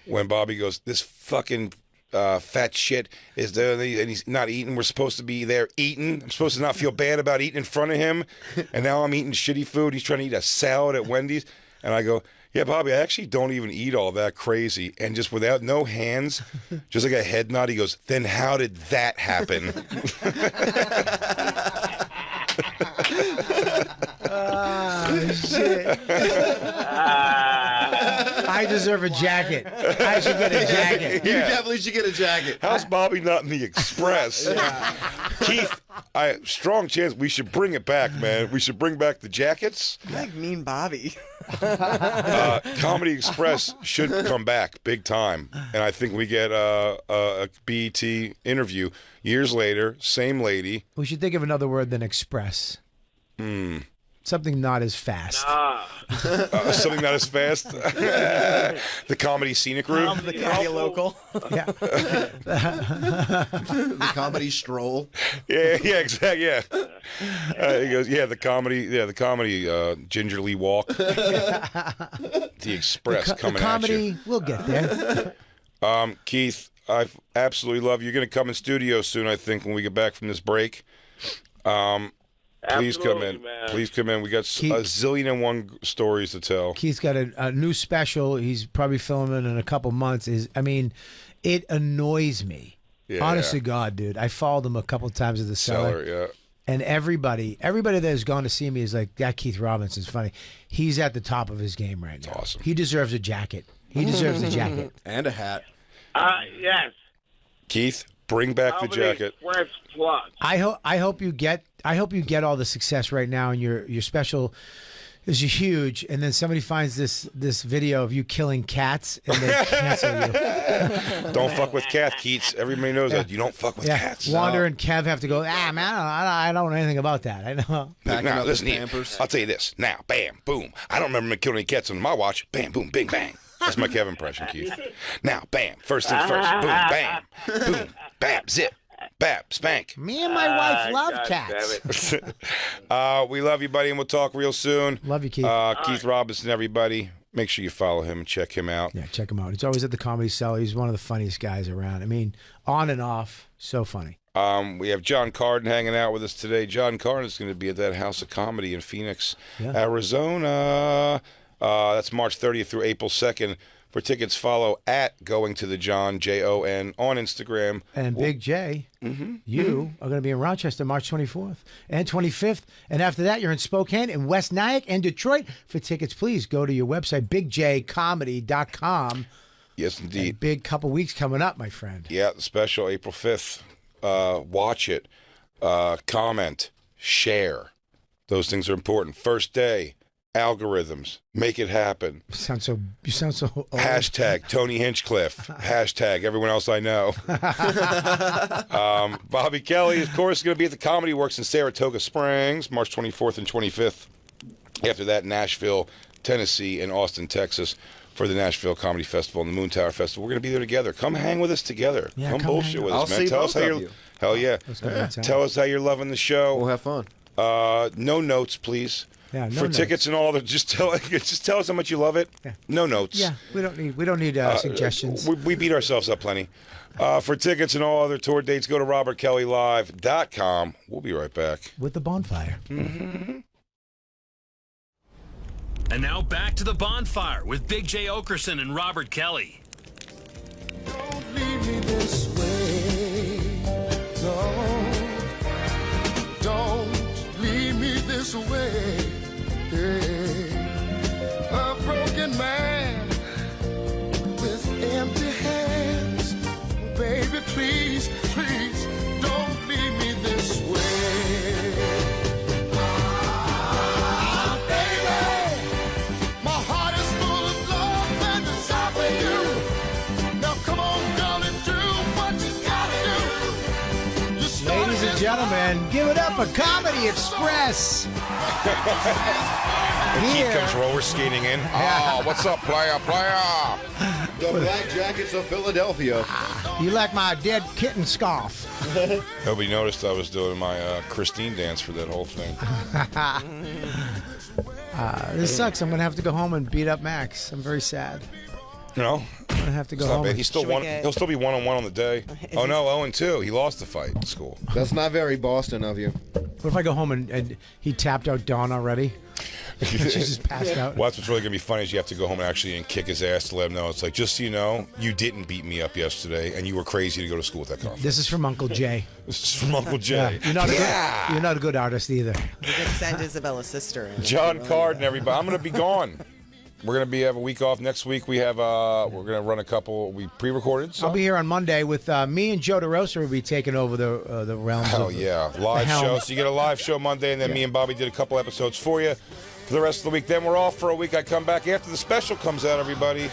When Bobby goes, this fucking fat shit is there and he's not eating. We're supposed to be there eating. I'm supposed to not feel bad about eating in front of him. And now I'm eating shitty food. He's trying to eat a salad at Wendy's. And I go, yeah, Bobby, I actually don't even eat all that crazy. And just without no hands, just like a head nod, he goes, then how did that happen? Shit. I deserve a jacket. I should get a jacket. You definitely should get a jacket. How's Bobby not in the Express? Keith, strong chance we should bring it back, man. We should bring back the jackets. I like Mean Bobby. Comedy Express should come back big time. And I think we get a BET interview years later, same lady. We should think of another word than express. Something not as fast. Something not as fast. The comedy scenic route. The comedy local. Yeah. The comedy stroll. Yeah, exactly. Yeah. He goes, the comedy gingerly walk. The Express coming comedy, at you. We'll get there. Keith, I absolutely love you. You're going to come in studio soon, I think, when we get back from this break. Please come in. Man. Please come in. We got a zillion and one stories to tell. Keith's got a new special. He's probably filming in a couple months. It annoys me. Yeah. Honest to God, dude. I followed him a couple times at the cellar. Yeah. And everybody that has gone to see me is like, that Keith Robinson's funny. He's at the top of his game right now. Awesome. He deserves a jacket. He deserves a jacket. And a hat. Yes. Keith, bring back the jacket. Express Plus. I hope you get all the success right now, and your special is huge. And then somebody finds this video of you killing cats, and they cancel you. Don't fuck with cats, Keats. Everybody knows that you don't fuck with cats. Wander and Kev have to go. Man, I don't know anything about that. I know. Now listen here. I'll tell you this. Now, bam, boom. I don't remember killing any cats on my watch. Bam, boom, bing, bang. That's my Kev impression, Keith. Now, bam. First things first. Boom, bam, boom, bam, zip. Bap, spank. Me and my wife love cats. We love you, buddy, and we'll talk real soon. Love you, Keith. Keith Robinson, everybody. Make sure you follow him and check him out. Yeah, check him out. He's always at the Comedy Cellar. He's one of the funniest guys around. I mean, on and off, so funny. We have Jon Carden hanging out with us today. Jon Carden is going to be at that House of Comedy in Phoenix, Arizona. That's March 30th through April 2nd. For tickets, follow at Going to the Jon, Jon, on Instagram. And Big J, you are going to be in Rochester March 24th and 25th. And after that, you're in Spokane and West Nyack and Detroit. For tickets, please go to your website, bigjcomedy.com. Yes, indeed. Big couple weeks coming up, my friend. Yeah, the special, April 5th. Watch it. Comment. Share. Those things are important. First day. Algorithms, make it happen. You sound so old. Hashtag Tony Hinchcliffe. Hashtag everyone else I know. Bobby Kelly, of course, is going to be at the Comedy Works in Saratoga Springs, March 24th and 25th. After that, Nashville, Tennessee, and Austin, Texas, for the Nashville Comedy Festival and the Moon Tower Festival. We're going to be there together. Come hang with us together. Yeah, come bullshit with us, man. Tell us how you're. Hell yeah. Tell us how you're loving the show. We'll have fun. No notes, please. Yeah, no for notes. Tickets and all that, just tell us how much you love it. Yeah. No notes. Yeah, we don't need suggestions. We beat ourselves up plenty. For tickets and all other tour dates, go to robertkellylive.com. We'll be right back with the Bonfire. Mm-hmm. And now back to the Bonfire with Big J. Okerson and Robert Kelly. Don't leave me this way. No. Don't leave me this way. A broken man with empty hands. Baby, please, please, don't leave me this way. Baby, my heart is full of love and desire for you. Now come on, girl, and do what you gotta do. Ladies and gentlemen, give it up for Comedy Express. Keith comes roller skating in. Oh, what's up, player? The Black Jackets of Philadelphia. You like my dead kitten scarf? Nobody noticed I was doing my Christine dance for that whole thing. This sucks. I'm going to have to go home and beat up Max. I'm very sad. You know? I'm going to have to go It's not home. bad. He's still He'll still be 1-on-1 on the day. Oh, no, 0-2. He lost the fight in school. That's not very Boston of you. What if I go home and he tapped out Dawn already? She's just passed out. Well, that's what's really going to be funny is you have to go home and actually kick his ass to let him know. It's like, just so you know, you didn't beat me up yesterday, and you were crazy to go to school with that confidence. This is from Uncle Jay. This is from Uncle Jay. Yeah. You're not a good artist either. We could send Isabella's sister in. Jon Carden, everybody. I'm going to be gone. We're going to have a week off next week. We're going to run a couple. We pre-recorded. I'll be here on Monday with me and Joe DeRosa will be taking over the realms. Hell yeah, live show. So you get a live show Monday, and then me and Bobby did a couple episodes for you for the rest of the week. Then we're off for a week. I come back after the special comes out. Everybody,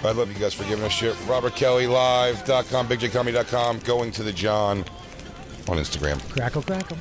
I love you guys for giving us shit. RobertKellyLive.com, BigJComedy.com, going to the John on Instagram. Crackle, crackle.